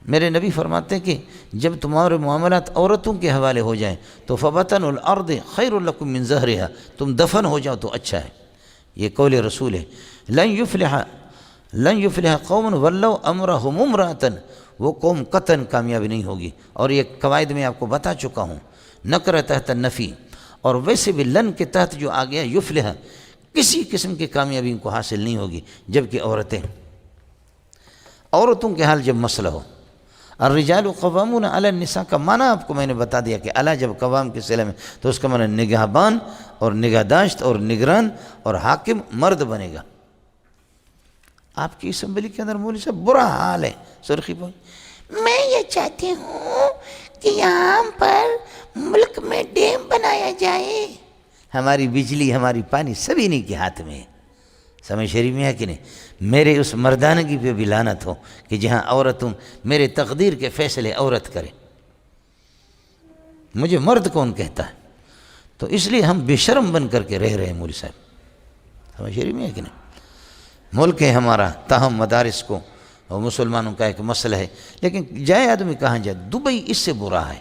S1: میرے نبی فرماتے ہیں کہ جب تمہارے معاملات عورتوں کے حوالے ہو جائیں تو فبطن الارض خیر لکم من ظہرہا، تم دفن ہو جاؤ تو اچھا ہے، یہ قول رسول ہے۔ لن یفلح قوم ولوا امرہم امرأۃ، وہ قوم قطعاً کامیاب نہیں ہوگی، اور یہ قواعد میں آپ کو بتا چکا ہوں، نکرہ تحت النفی، اور ویسے بھی لن کے تحت جو آ گیا یفلح، کسی قسم کی کامیابی ان کو حاصل نہیں ہوگی، جبکہ عورتوں کے حال جب مسئلہ ہو، الرجال قوامون علی النساء کا معنی آپ کو میں نے بتا دیا کہ اعلیٰ جب قوام کے صلح میں تو اس کا معنی نگہبان اور نگہداشت اور نگران اور حاکم مرد بنے گا۔ آپ کی اسمبلی کے اندر مولوی صاحب برا حال ہے، سرخی پوئی، میں یہ چاہتی ہوں کہ یہاں پر ملک میں ڈیم بنایا جائے، ہماری بجلی ہماری پانی سبھی انہی کے ہاتھ میں ہے، سمجھ شریف میں ہے کہ نہیں؟ میرے اس مردانگی پہ بھی لعنت ہو کہ جہاں عورتوں میرے تقدیر کے فیصلے عورت کرے، مجھے مرد کون کہتا ہے؟ تو اس لیے ہم بے شرم بن کر کے رہ رہے ہیں مولوی صاحب، سمجھ شریف میں ہے کہ نہیں؟ ملک ہے ہمارا، تاہم مدارس کو اور مسلمانوں کا ایک مسئلہ ہے، لیکن جائے آدمی کہاں جائے، دبئی اس سے برا ہے،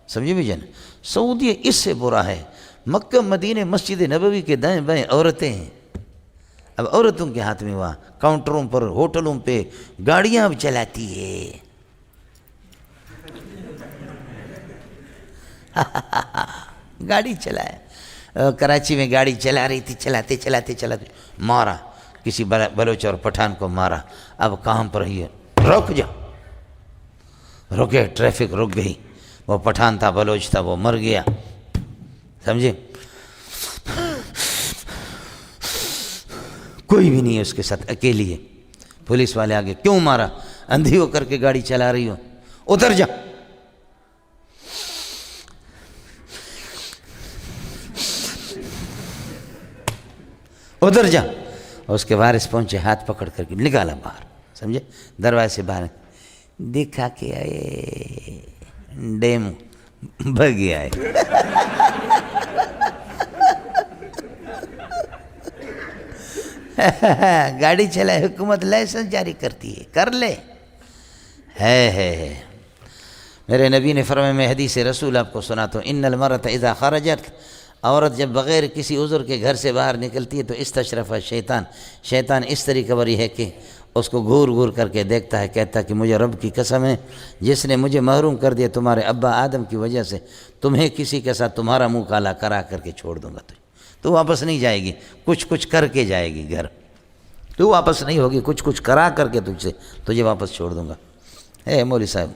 S1: سمجھے بھی جن، سعودیہ اس سے برا ہے، مکہ مدینہ مسجد نبوی کے دائیں بائیں عورتیں ہیں، اب عورتوں کے ہاتھ میں وہاں کاؤنٹروں پر ہوٹلوں پہ گاڑیاں اب چلاتی ہے، گاڑی چلائے، کراچی میں گاڑی چلا رہی تھی، چلاتے مارا کسی بلوچ اور پٹھان کو مارا، اب کہاں پر ہی ہے، رک جا، رکے، ٹریفک رک گئی، وہ پٹھان تھا بلوچ تھا وہ مر گیا، سمجھے، کوئی بھی نہیں ہے اس کے ساتھ، اکیلی ہے، پولیس والے آگے، کیوں مارا، اندھی ہو کر کے گاڑی چلا رہی ہو، اتر جا، ادھر جا، اس کے وارث پہنچے، ہاتھ پکڑ کر کے نکالا باہر، سمجھے، دروازے سے باہر دکھا کے آئے، ڈیم بھگی آئے، گاڑی چلائے، حکومت لائسنس جاری کرتی ہے، کر لے، ہے میرے نبی نے فرمایا، میں حدیث رسول آپ کو سناتا ہوں، ان المرأة اذا خرجت، عورت جب بغیر کسی عذر کے گھر سے باہر نکلتی ہے تو استشرف شیطان اس طریقے پر ہے کہ اس کو گھور گھور کر کے دیکھتا ہے، کہتا ہے کہ مجھے رب کی قسم ہے جس نے مجھے محروم کر دیا تمہارے ابا آدم کی وجہ سے، تمہیں کسی کے ساتھ تمہارا منہ کالا کرا کر کے چھوڑ دوں گا، تو واپس نہیں جائے گی، کچھ کر کے جائے گی گھر، تو واپس نہیں ہوگی، کچھ کرا کر کے تجھے واپس چھوڑ دوں گا۔ مولوی صاحب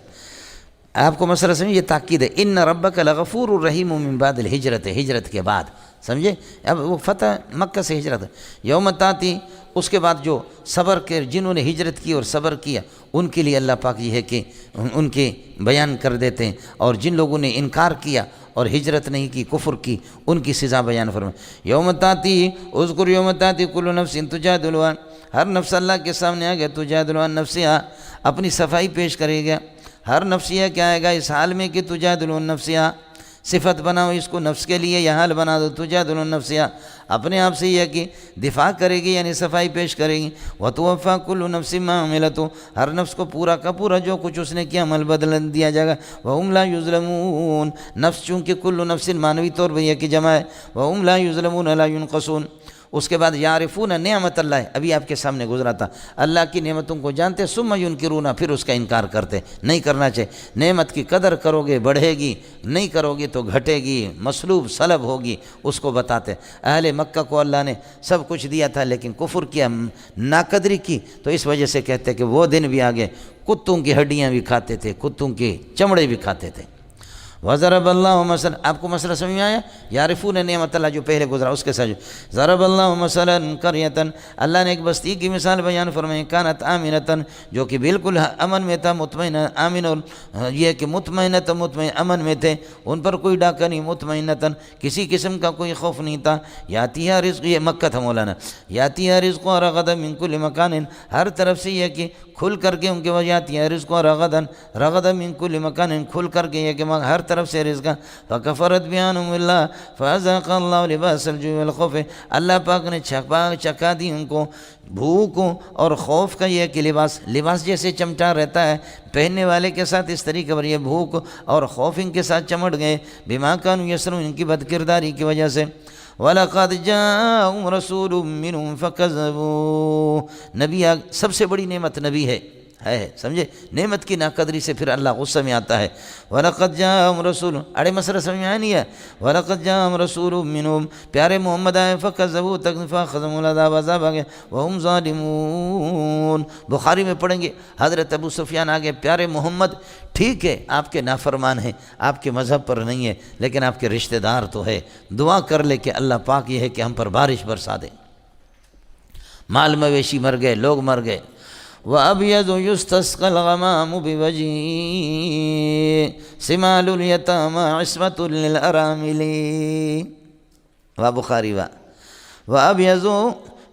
S1: آپ کو مسئلہ سمجھے، یہ تاکید ہے، ان ربک لغفور الرحیم من بعد الہجرت، ہجرت کے بعد، سمجھے، اب وہ فتح مکہ سے ہجرت، یوم تاتی، اس کے بعد جو صبر کے، جنہوں نے ہجرت کی اور صبر کیا ان کے لیے اللہ پاک یہ ہے کہ ان کے بیان کر دیتے ہیں، اور جن لوگوں نے انکار کیا اور ہجرت نہیں کی، کفر کی، ان کی سزا بیان فرمائے، یوم تاتی، اذکر یوم تاتی کل نفس تجادل عن، ہر نفس اللہ کے سامنے آ گیا، تجادل عن نفسہا، اپنی صفائی پیش کرے گا، ہر نفسیہ کیا آئے گا اس حال میں کہ تجادل عن نفسہا، صفت بناؤ اس کو نفس کے لیے، یہ حال بنا دو، تجادل عن نفسہا، اپنے آپ سے یہ کہ دفاع کرے گی، یعنی صفائی پیش کرے گی، وتوفیٰ کل نفس ما عملت، ہر نفس کو پورا کا پورا جو کچھ اس نے کیا عمل بدل دیا جائے گا، وہم لا یظلمون، نفس چونکہ کل نفس معنوی طور پر یہ کہ جمع ہے، وہم لا یظلمون لا ینقصون، اس کے بعد یعرفون نعمت اللہ، ابھی آپ کے سامنے گزرا تھا، اللہ کی نعمتوں کو جانتے، ثم ینکرون، پھر اس کا انکار کرتے، نہیں کرنا چاہیے، نعمت کی قدر کرو گے بڑھے گی، نہیں کرو گے تو گھٹے گی، مسلوب سلب ہوگی، اس کو بتاتے، اہل مکہ کو اللہ نے سب کچھ دیا تھا لیکن کفر کیا، ناقدری کی، تو اس وجہ سے کہتے کہ وہ دن بھی آگے، کتوں کی ہڈیاں بھی کھاتے تھے، کتوں کے چمڑے بھی کھاتے تھے، وَضَرَبَ اللَّهُ مَثَلًا، آپ کو مسئلہ سمجھ میں آیا، یعرفون نعمت اللہ جو پہلے گزرا اس کے ساتھ، ضرب اللہ مثلا قریۃ، اللہ نے ایک بستی کی مثال بیان فرمائی، کانت آمنۃ، جو کہ بالکل امن میں تھا، مطمئنہ، آمن، اور یہ کہ مطمئنۃ، مطمئن امن میں تھے، ان پر کوئی ڈاکہ نہیں، مطمئنۃ، کسی قسم کا کوئی خوف نہیں تھا، یاتیہا رزق، یہ مکہ تھا مولانا، یاتیہا رزق رغدا من کل مکان، ہر طرف سے یہ کہ کھل کر کے ان کے وجہات یہ رزق رغدا من کل مکان، کھل کر کے یہ کہ ہر طرف سے رزق، فکفرت بانعم اللہ فاذاق اللہ لباس الجوع والخوف، اللہ پاک نے چکا دی ان کو بھوک اور خوف کا یہ کہ لباس جیسے چمٹا رہتا ہے پہننے والے کے ساتھ، اس طریقے پر یہ بھوک اور خوف ان کے ساتھ چمٹ گئے، بما کانوا یسرون، ان کی بد کرداری کی وجہ سے، وَلَقَدْ جَاءَهُمْ رَسُولٌ مِّنْهُمْ فَكَذَّبُوهُ، نبی سب سے بڑی نعمت نبی ہے، سمجھے، نعمت کی ناقدری سے پھر اللہ غصہ میں آتا ہے، وَلَقَدْ جَاءَهُمْ رَسُولٌ، اڑے مسئلہ سمجھ میں آیا نہیں ہے، وَلَقَدْ جَاءَهُمْ رَسُولٌ مِّنْهُمْ، پیارے محمد آئے، فَكَذَّبُوهُ فَأَخَذَهُمُ الْعَذَابُ، عذاب آ گیا، وَهُمْ ظَالِمُونَ، بخاری میں پڑھیں گے، حضرت ابو سفیان آگے، پیارے محمد ٹھیک ہے آپ کے نافرمان ہیں، آپ کے مذہب پر نہیں ہے، لیکن آپ کے رشتہ دار تو ہے، دعا کر لے کہ اللہ پاک یہ ہے کہ ہم پر بارش برسا دے، مال مویشی مر گئے، لوگ مر گئے، وَأَبْيَضُ يُسْتَسْقَى الْغَمَامُ بِوَجْهِهِ سِمَالُ الْيَتَامَى عِصْمَةٌ لِلْأَرَامِلِ، بخاری وَأَبْيَضُ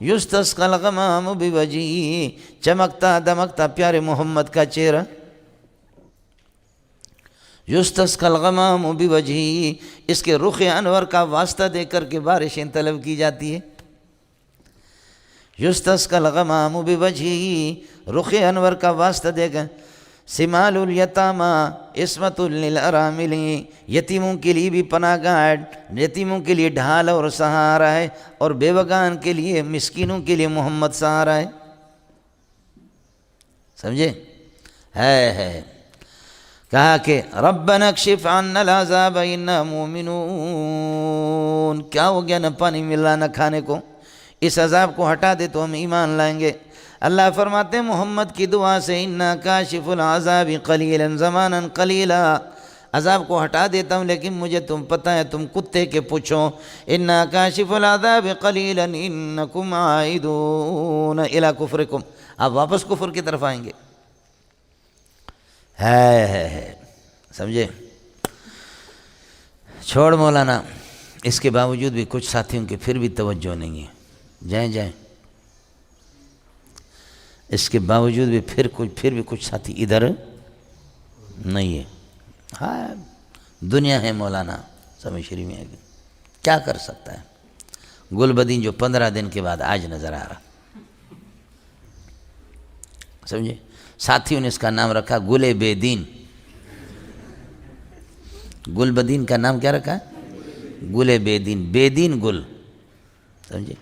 S1: يُسْتَسْقَى الْغَمَامُ بِوَجْهِهِ، چمکتا دمکتا پیارے محمد کا چہرہ، یستسقی الغمام بوجہہ، اس کے رخ انور کا واسطہ دے کر کے بارشیں طلب کی جاتی ہے، یستسقی الغمام بوجہہ، رخ انور کا واسطہ دے کر، سمال الیتاما عصمت للارامل، یتیموں کے لیے بھی پناہ گاہ، یتیموں کے لیے ڈھال اور سہارا ہے، اور بیوگان کے لیے، مسکینوں کے لیے محمد سہارا ہے. سمجھے؟ ہے کہا کہ ربنا اکشف عنا العذاب انا مومنون. کیا ہو گیا؟ نہ پانی مل رہا نہ کھانے کو، اس عذاب کو ہٹا دے تو ہم ایمان لائیں گے. اللہ فرماتے ہیں محمد کی دعا سے انا کاشف العذاب قلیلا زمانا قلیلا، عذاب کو ہٹا دیتا ہوں لیکن مجھے تم پتہ ہے تم کتے کے پوچھو. انا کاشف العذاب قلیلا انکم عائدون الی کفرکم، آپ واپس کفر کی طرف آئیں گے. ہے سمجھے؟ چھوڑ مولانا. اس کے باوجود بھی کچھ ساتھیوں کے پھر بھی توجہ نہیں ہے، جائیں. اس کے باوجود بھی پھر بھی کچھ ساتھی ادھر نہیں ہے. ہاں دنیا ہے مولانا، سمجھ شریف میں کیا کر سکتا ہے. گل بدین جو 15 دن کے بعد آج نظر آ رہا، سمجھے؟ ساتھیوں نے اس کا نام رکھا گل بے دین. گل بدین کا نام کیا رکھا؟ گل بے دین، بے دین گل. سمجھے؟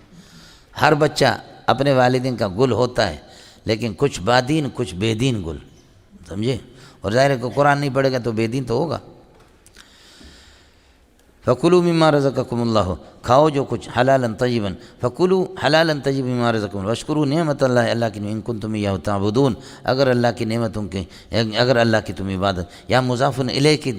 S1: ہر بچہ اپنے والدین کا گل ہوتا ہے، لیکن کچھ بادین کچھ بے دین گل. سمجھے؟ اور ظاہر ہے کہ قرآن نہیں پڑھے گا تو بے دین تو ہوگا. فَكُلُوا مِمَّا رَزَقَكُمُ اللَّهُ، کھاؤ جو کچھ حلالا طیبا. فَكُلُوا حلالا طیبا مِمَّا رَزَقَكُمُ وَاشْكُرُوا نِعْمَتَ اللَّهِ، اللہ کی ان کنتم ایاہ تعبدون، اگر اللہ کی نعمتوں کے، اگر اللہ کی تم عبادت. یا مضاف الیہ کی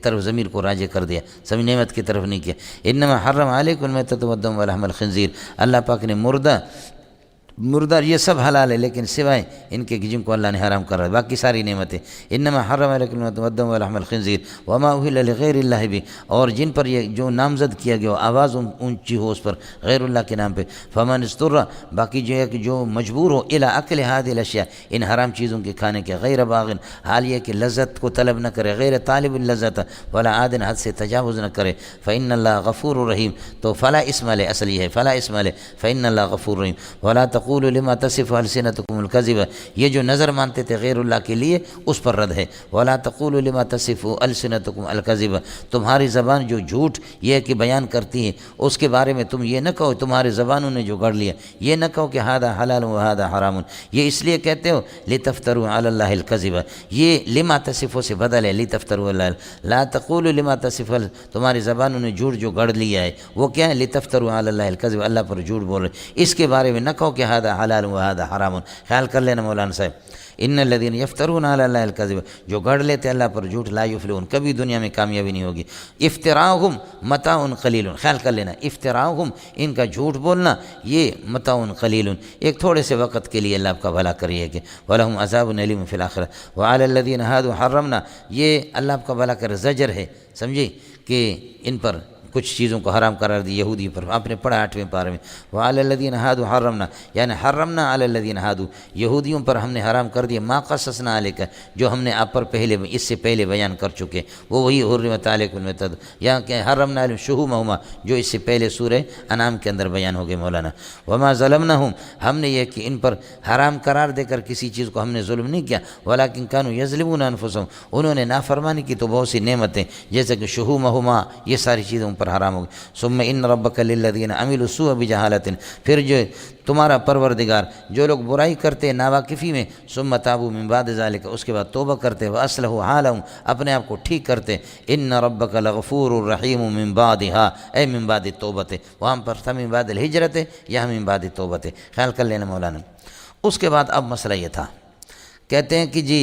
S1: طرف ضمیر کو راجع کر دیا، سمجھ نعمت کی طرف نہیں کیا. انما حرم علیکم المیتۃ والدم ولحم الخنزیر، اللہ پاک نے مردہ یہ سب حلال ہے لیکن سوائے ان کے جن کو اللہ نے حرام کر رہا ہے، باقی ساری نعمتیں. انما حرم علیکم المیتۃ والدم ولحم الخنزیر وما اہل لغیر اللہ بھی، اور جن پر یہ جو نامزد کیا گیا آواز اونچی ہو اس پر غیر اللہ کے نام پہ. فمن استر، باقی جو ہے کہ جو مجبور ہو الی اکل هذه الاشیاء، ان حرام چیزوں کے کھانے کے، غیر باغن، حال یہ کہ لذت کو طلب نہ کرے، غیر طالب اللذت، ولا عادن، حد سے تجاوز نہ کرے. فإن اللہ غفور رحیم، تو فلا اسم علیہ، اصل یہ ہے فلا اسم علیہ، فإن اللہ غفور رحیم. ولا تقولوا لما تصف السنتکم الکذب، یہ جو نظر مانتے تھے غیر اللہ کے لیے اس پر رد ہے. ولا تقولوا لما تصف السنتکم الکذب، تمہاری زبان جو جھوٹ یہ کہ بیان کرتی ہے اس کے بارے میں تم یہ نہ کہو تمہاری زبانوں نے جو گڑھ لیا، یہ نہ کہو کہ ھذا حلال و ھذا حرام، یہ اس لیے کہتے ہو لتفتروا علی اللہ الکذب، یہ لما تصف سے بدل ہے لتفتروا علی اللہ. لا تقولوا لما تصف، تمہاری زبانوں نے جھوٹ جو گڑھ لیا ہے وہ کیا ہے؟ لتفتروا علی اللہ الکذب، اللہ پر جھوٹ بول رہے، اس کے بارے میں نہ کہو کہ ھذا حلال و ھذا حرام. خیال کر لینا مولانا صاحب. ان الذین یفترون علی اللہ الکذب، جو گڑھ لیتے اللہ پر جھوٹ، لا یفلحون، کبھی دنیا میں کامیابی نہیں ہوگی. افتراءہم متاع قلیل، خیال کر لینا افتراءہم، ان کا جھوٹ بولنا یہ متاع قلیل، ایک تھوڑے سے وقت کے لیے اللہ آپ کا بھلا کریے کہ ولہم عذاب علیم فی الآخرہ. وعلی الذین ھادوا حرمنا، یہ اللہ آپ کا بھلا کر زجر ہے، سمجھے کہ ان پر کچھ چیزوں کو حرام قرار دی یہودی پر. آپ نے پڑھا 8ویں پارے میں وعلی الذین ھادوا حرمنا، یعنی حرمنا علی الذین ھادوا، یہودیوں پر ہم نے حرام کر دیا ما قصصنا علیک، جو ہم نے آپ پر پہلے اس سے پہلے بیان کر چکے، وہ وہی حرمت علیکم المیتۃ، یہاں کہ حرمنا علیہم شحومہما، جو اس سے پہلے سورہ انعام کے اندر بیان ہو گئے مولانا. وما ظلمناہم، ہم نے یہ کہ ان پر حرام قرار دے کر کسی چیز کو ہم نے ظلم نہیں کیا، ولکن کانوا یظلمون انفسہم، انہوں نے نافرمانی کی تو بہت سی نعمتیں جیسے کہ شحومہما یہ ساری چیزیں پر حرام ہو گئی. ثم ان ربک للذین عملوا السوء بجہالۃ، پھر جو تمہارا پروردگار جو لوگ برائی کرتے ناواقفی میں، ثم تابوا من بعد ذلک، اس کے بعد توبہ کرتے، واصلحوا حالهم، اپنے آپ کو ٹھیک کرتے، ان ربک لغفور رحیم من بعدها، اے من بعد التوبۃ، وہاں پر تھا من بعد الہجرۃ، یہاں من بعد التوبۃ. خیال کر لینا مولانا. اس کے بعد اب مسئلہ یہ تھا، کہتے ہیں کہ جی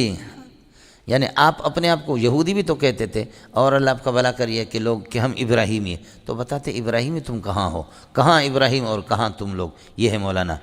S1: یعنی آپ اپنے آپ کو یہودی بھی تو کہتے تھے، اور اللہ آپ کا بھلا کریے کہ لوگ کہ ہم ابراہیمی ہیں، تو بتاتے ابراہیمی تم کہاں ہو، کہاں ابراہیم اور کہاں تم لوگ. یہ ہے مولانا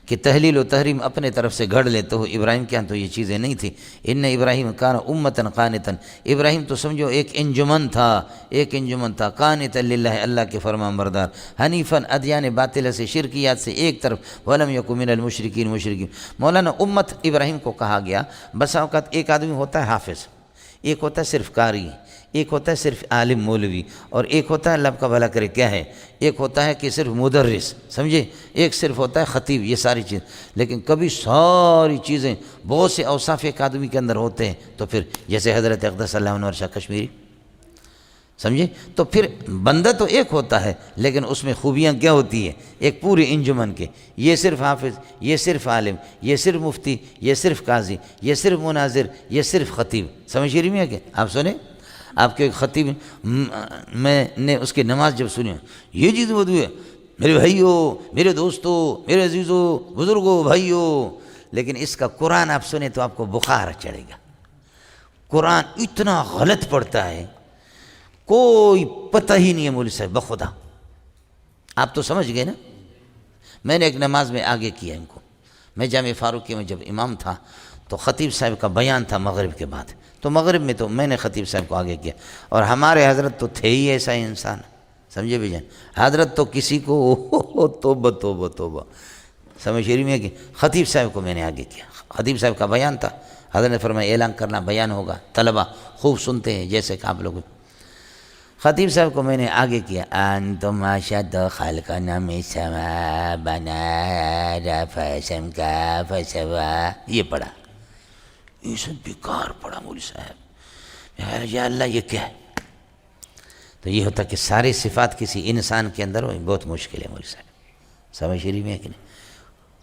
S1: کہ تحلیل و تحریم اپنے طرف سے گھڑ لیتے ہو. ابراہیم کے ہاں تو یہ چیزیں نہیں تھیں. ان ابراہیم کان امتن قانتن، ابراہیم تو سمجھو ایک انجمن تھا، قانتا للہ، اللہ کے فرمان بردار، حنیفاً ادیان باطلہ سے، شرکیات سے ایک طرف، ولم یکن من المشرکین. مولانا امت ابراہیم کو کہا گیا. بسا اوقات ایک آدمی ہوتا ہے حافظ، ایک ہوتا ہے صرف قاری، ایک ہوتا ہے صرف عالم مولوی، اور ایک ہوتا ہے اللہ آپ کا بھلا کرے کیا ہے، ایک ہوتا ہے کہ صرف مدرس، سمجھے، ایک صرف ہوتا ہے خطیب، یہ ساری چیز. لیکن کبھی ساری چیزیں بہت سے اوصاف ایک آدمی کے اندر ہوتے ہیں، تو پھر جیسے حضرت اقدس اللہ عنہ شاہ کشمیری، سمجھے، تو پھر بندہ تو ایک ہوتا ہے لیکن اس میں خوبیاں کیا ہوتی ہیں، ایک پورے انجمن کے، یہ صرف حافظ، یہ صرف عالم، یہ صرف مفتی، یہ صرف قاضی، یہ صرف مناظر، یہ صرف خطیب. سمجھ رہی میں کہ آپ سنیں، آپ کے ایک خطیب، میں نے اس کی نماز جب سنی، یہ چیز وضو ہے میرے بھائیوں، میرے دوستوں، میرے عزیزوں، بزرگوں، بھائیوں، لیکن اس کا قرآن آپ سنیں تو آپ کو بخار چڑھے گا. قرآن اتنا غلط پڑھتا ہے، کوئی پتہ ہی نہیں ہے مولوی صاحب بخدا. آپ تو سمجھ گئے نا. میں نے ایک نماز میں آگے کیا ان کو، میں جامع فاروقی میں جب امام تھا تو خطیب صاحب کا بیان تھا مغرب کے بعد، تو مغرب میں تو میں نے خطیب صاحب کو آگے کیا، اور ہمارے حضرت تو تھے ہی ایسا انسان، سمجھے بھی جان، حضرت تو کسی کو توبہ توبہ توبہ، سمجھ رہی میں کہ خطیب صاحب کو میں نے آگے کیا. خطیب صاحب کا بیان تھا، حضرت نے فرمایا اعلان کرنا بیان ہوگا، طلبہ خوب سنتے ہیں جیسے کہ آپ لوگ. خطیب صاحب کو میں نے آگے کیا، انتم اشد خلقنا من سما بنا رفع سمکا فسوا، یہ پڑھا، یہ سب بیکار پڑھا مولوی صاحب. یا اللہ یہ کیا ہے؟ تو یہ ہوتا کہ ساری صفات کسی انسان کے اندر ہو، بہت مشکل ہے مولوی صاحب. سمجھ رہی میں کہ نہیں؟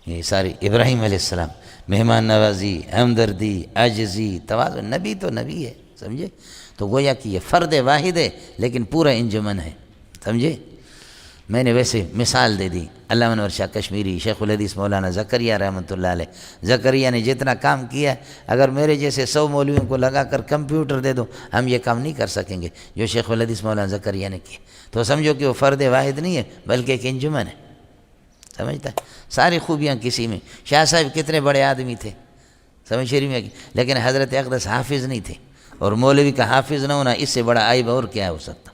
S1: یہ ساری ابراہیم علیہ السلام، مہمان نوازی، ہمدردی، عاجزی، تواضع، نبی تو نبی ہے، سمجھے. تو گویا کہ یہ فرد واحد ہے لیکن پورا انجمن ہے، سمجھے. میں نے ویسے مثال دے دی، علامہ انور شاہ کشمیری، شیخ الحدیث مولانا زکریہ رحمۃ اللہ علیہ. زکریہ نے جتنا کام کیا، اگر میرے جیسے 100 مولویوں کو لگا کر کمپیوٹر دے دو، ہم یہ کام نہیں کر سکیں گے جو شیخ الحدیث مولانا زکریہ نے کیا. تو سمجھو کہ وہ فرد واحد نہیں ہے بلکہ ایک انجمن ہے، سمجھتا ہے. ساری خوبیاں کسی میں. شاہ صاحب کتنے بڑے آدمی تھے، سمجھ رہی میں، لیکن حضرت اقدس حافظ نہیں تھے، اور مولوی کا حافظ نہ ہونا اس سے بڑا عیب اور کیا ہو سکتا.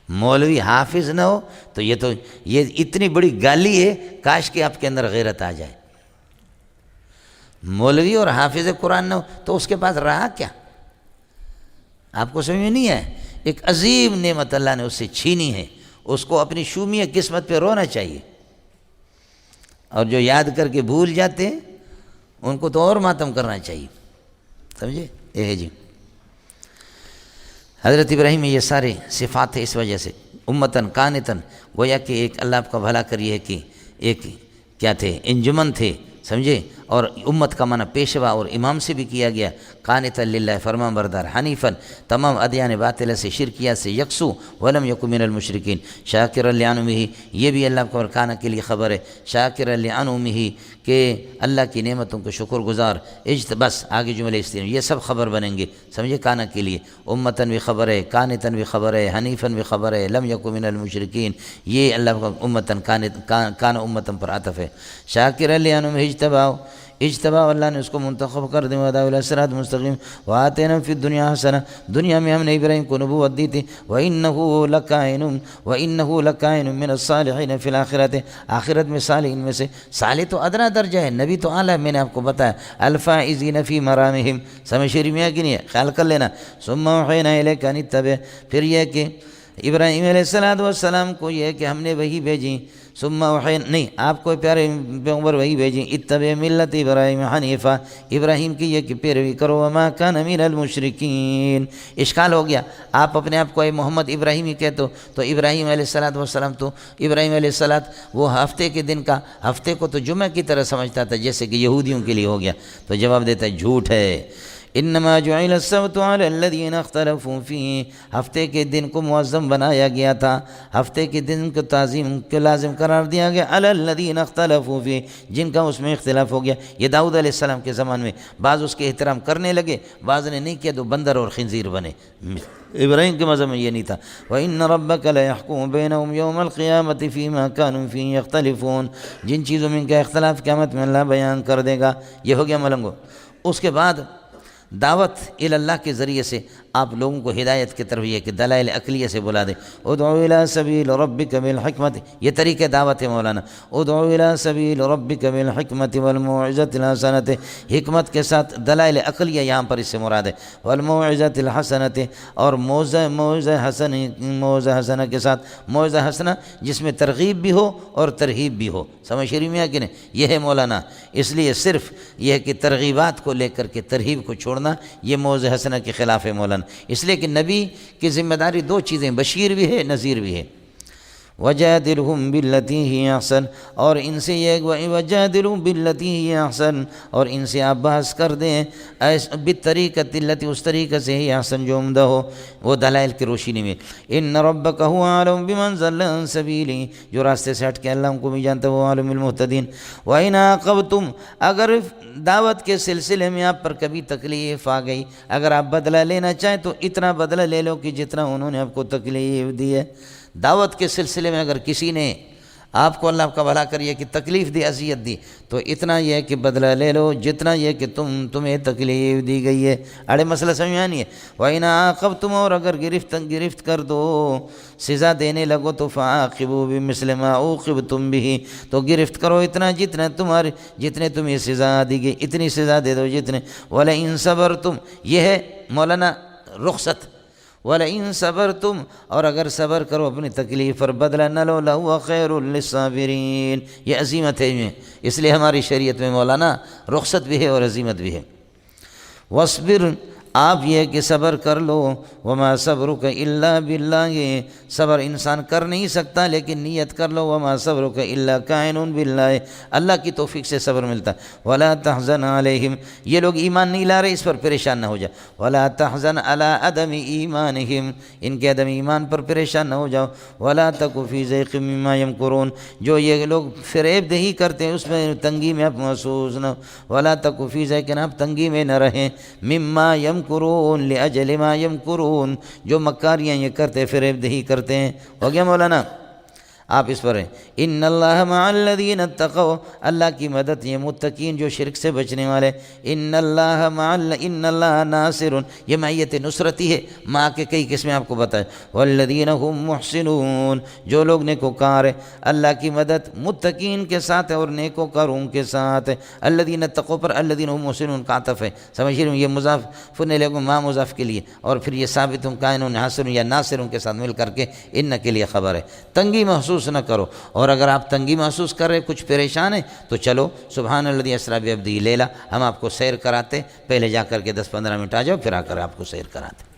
S1: مولوی حافظ نہ ہو تو یہ اتنی بڑی گالی ہے، کاش کہ آپ کے اندر غیرت آ جائے. مولوی اور حافظ قرآن نہ ہو تو اس کے پاس رہا کیا؟ آپ کو سمجھ میں نہیں ہے. ایک عظیم نعمت اللہ نے اس سے چھینی ہے، اس کو اپنی شومی قسمت پہ رونا چاہیے، اور جو یاد کر کے بھول جاتے ہیں ان کو تو اور ماتم کرنا چاہیے، سمجھے. جی حضرت ابراہیم میں یہ سارے صفات تھے، اس وجہ سے امتن قانتن، گویا کہ ایک اللہ آپ کا بھلا کریے کہ ایک کیا تھے، انجمن تھے، سمجھے. اور امت کا معنی پیشوا اور امام سے بھی کیا گیا. قانتا للہ، فرمان بردار، حنیفاً، تمام ادیان باطلہ سے، شرکیات سے یکسو، ولم یکن من المشرکین، شاکرا لانعمہ، یہ بھی اللہ کو کانا کے لیے خبر ہے، شاکرا لانعمہ، کہ اللہ کی نعمتوں کو شکر گزار. بس آگے جملے استعمال، یہ سب خبر بنیں گے، سمجھے، کانا کے لیے. امتن بھی خبر ہے، قانتاً بھی خبر ہے، حنیفاً بھی خبر ہے، لم یکن من المشرکین، یہ اللہ کا امتن کانا امتن پر عطف ہے. شاکرا لانعمہ اجتبا، اللہ نے اس کو منتخب کر دیا، وہداہ الی صراط مستقیم. وآتینا فی الدنیا حسنہ، دنیا میں ہم نے ابراہیم کو نبوت دی تھی. وإنہ لکائن من الصالحین فی الآخرۃ، آخرت میں صالحین میں سے. صالح تو ادنا درجہ ہے، نبی تو اعلیٰ ہے، میں نے آپ کو بتایا. الفائزین فی مرامہم، سمجھ شریف میں ہے کہ نہیں ہے، خیال کر لینا. ثم اوحینا الیک ان اتبع، پھر یہ کہ ابراہیم علیہ السلام کو یہ کہ ہم نے وہی بھیجی. ثم اوحینا، نہیں، آپ کو پیارے پیغمبر وہی بھیجی. اتبع ملت ابراہیم حنیفہ، ابراہیم کی یہ کہ پیروی کرو. وما کان من المشرکین. اشکال ہو گیا، آپ اپنے آپ کو اے محمد ابراہیمی کہتے ہو، تو ابراہیم علیہ السلام تو ابراہیم علیہ السلام وہ ہفتے کے دن کا، ہفتے کو تو جمعہ کی طرح سمجھتا تھا جیسے کہ یہودیوں کے لیے ہو گیا. تو جواب دیتا ہے جھوٹ ہے. انما جعل السبت علی الذین اختلفوا فیہ، ہفتے کے دن کو معظم بنایا گیا تھا، ہفتے کے دن کو تعظیم کو لازم قرار دیا گیا. علی الذین اختلفوا فیہ، جن کا اس میں اختلاف ہو گیا. یہ داؤد علیہ السلام کے زمان میں بعض اس کے احترام کرنے لگے، بعض نے نہیں کیا تو بندر اور خنزیر بنے. ابراہیم کے مذہب میں یہ نہیں تھا. وَإِنَّ رَبَّكَ لَيَحْكُمُ بَيْنَهُمْ يَوْمَ الْقِيَامَةِ فِيمَا كَانُوا فِيهِ يَخْتَلِفُونَ، جن چیزوں میں ان کا اختلاف قیامت میں اللہ بیان کر دے گا. یہ ہو گیا ملنگو. اس کے بعد دعوت اللہ کے ذریعے سے آپ لوگوں کو ہدایت کی طرف یہ کہ دلائل عقلیہ سے بلا دے۔ ادعو الی سبیل ربک بالحکمت، یہ طریقہ دعوت ہے مولانا۔ ادعو الی سبیل ربک بالحکمت والموعظۃ الحسنۃ، حکمت کے ساتھ دلائل عقلیہ یہاں پر اس سے مراد ہے، والموعظۃ الحسنۃ، اور موعظہ حسنہ کے ساتھ، موعظہ حسنہ جس میں ترغیب بھی ہو اور ترہیب بھی ہو، سمجھ شریف میں ہے کہ نہیں؟ یہ ہے مولانا۔ اس لیے صرف یہ ہے کہ ترغیبات کو لے کر کے ترہیب کو چھوڑنا یہ موعظہ حسنہ کے خلاف ہے مولانا۔ اس لیے کہ نبی کی ذمہ داری دو چیزیں، بشیر بھی ہے نذیر بھی ہے۔ وَجَادِلْهُمْ بِالَّتِي هِيَ أَحْسَنُ، اور ان سے یہ وَجَادِلْهُمْ بِالَّتِي هِيَ أَحْسَنُ، اور ان سے آپ بحث کر دیں بالطریقۃ التی، اس طریقے سے ہی احسن جو عمدہ ہو، وہ دلائل کی روشنی میں۔ ان ربک هو اعلم بمن ضل عن سبیلہ، جو راستے سے ہٹ کے اللہ کو بھی جانتا ہے، وہ عالم المہتدین۔ وَإِنْ عَاقَبْتُمْ، اگر دعوت کے سلسلے میں آپ پر کبھی تکلیف آ گئی، اگر آپ بدلہ لینا چاہیں تو اتنا بدلہ لے لو کہ جتنا انہوں نے آپ کو تکلیف دی ہے۔ دعوت کے سلسلے میں اگر کسی نے آپ کو اللہ کا بھلا کریے کہ تکلیف دی، اذیت دی، تو اتنا یہ ہے کہ بدلہ لے لو جتنا یہ کہ تمہیں تکلیف دی گئی ہے۔ اڑے مسئلہ سمجھ میں نہیں ہے۔ وَإِنْ عَاقَبْتُمْ، اور اگر گرفت کر دو، سزا دینے لگو تو فَعَاقِبُوا بِمِثْلِ مَا عُوقِبْتُمْ بِهِ، تو گرفت کرو اتنا جتنے تمہیں سزا دی گئی، اتنی سزا دے دو جتنے۔ وَلَئِنْ صَبَرْتُمْ، یہ ہے مولانا رخصت۔ وَلَئِن صَبَرْتُمْ، اور اگر صبر کرو اپنی تکلیف پر بدلہ نہ لو، لَهُوَ خَيْرٌ لِلصَّابِرِينَ، یہ عظیمت ہے میں، اس لیے ہماری شریعت میں مولانا رخصت بھی ہے اور عظیمت بھی ہے۔ وَاصْبِرْ، آپ یہ کہ صبر کر لو، وَمَا صَبْرُكَ إِلَّا بِاللَّهِ، صبر انسان کر نہیں سکتا لیکن نیت کر لو، وَمَا صَبْرُكَ إِلَّا كَائِنٌ بِاللَّهِ، اللہ کی توفیق سے صبر ملتا ہے۔ وَلَا تَحْزَنْ عَلَيْهِمْ، یہ لوگ ایمان نہیں لا رہے، اس پر پریشان نہ ہو جا۔ وَلَا تَحْزَنْ عَلَىٰ عَدَمِ إِيمَانِهِمْ، ان کے عدم ایمان پر پریشان نہ ہو جاؤ۔ وَلَا تَكُ فِي ضَيْقٍ مِّمَّا يَمْكُرُونَ، جو یہ لوگ فریب دہی کرتے ہیں اس میں تنگی میں آپ محسوس نہ ہو۔ وَلَا تَكُ فِي ضَيْقٍ، آپ تنگی میں نہ رہیں، مِّمَّا يَمْكُرُونَ، لِأَجْلِ مَا يَمْكُرُونَ، جو مکاریاں یہ کرتے فریب دہی کرتے ہیں۔ ہو گیا مولانا؟ آپ اس پر ہیں۔ ان اللہ مع الذین اتقوا، اللہ کی مدد یہ متقین جو شرک سے بچنے والے۔ ان اللہ ناصر، یہ معیت نصرتی ہے، ماں کے کئی قسمیں آپ کو بتائے۔ والذین هم محسنون، جو لوگ نیکوکار ہیں، اللہ کی مدد متقین کے ساتھ ہے اور نیکوکاروں کے ساتھ ہے۔ الذین اتقوا پر الذین هم محسنون کا عطف ہے، سمجھ رہے ہو؟ یہ مضاف الیہ ما مضاف کے لیے، اور پھر یہ ثابت کائن حاصر یا ناصروں کے ساتھ مل کر کے ان کے لیے خبر ہے۔ تنگی محسوس نہ کرو، اور اگر آپ تنگی محسوس کر رہے، کچھ پریشان ہیں، تو چلو سبحان الذی اسریٰ بعبدہ لیلا، ہم آپ کو سیر کراتے، پہلے جا کر کے 10-15 منٹ آ جاؤ، پھر آ کر آپ کو سیر کراتے۔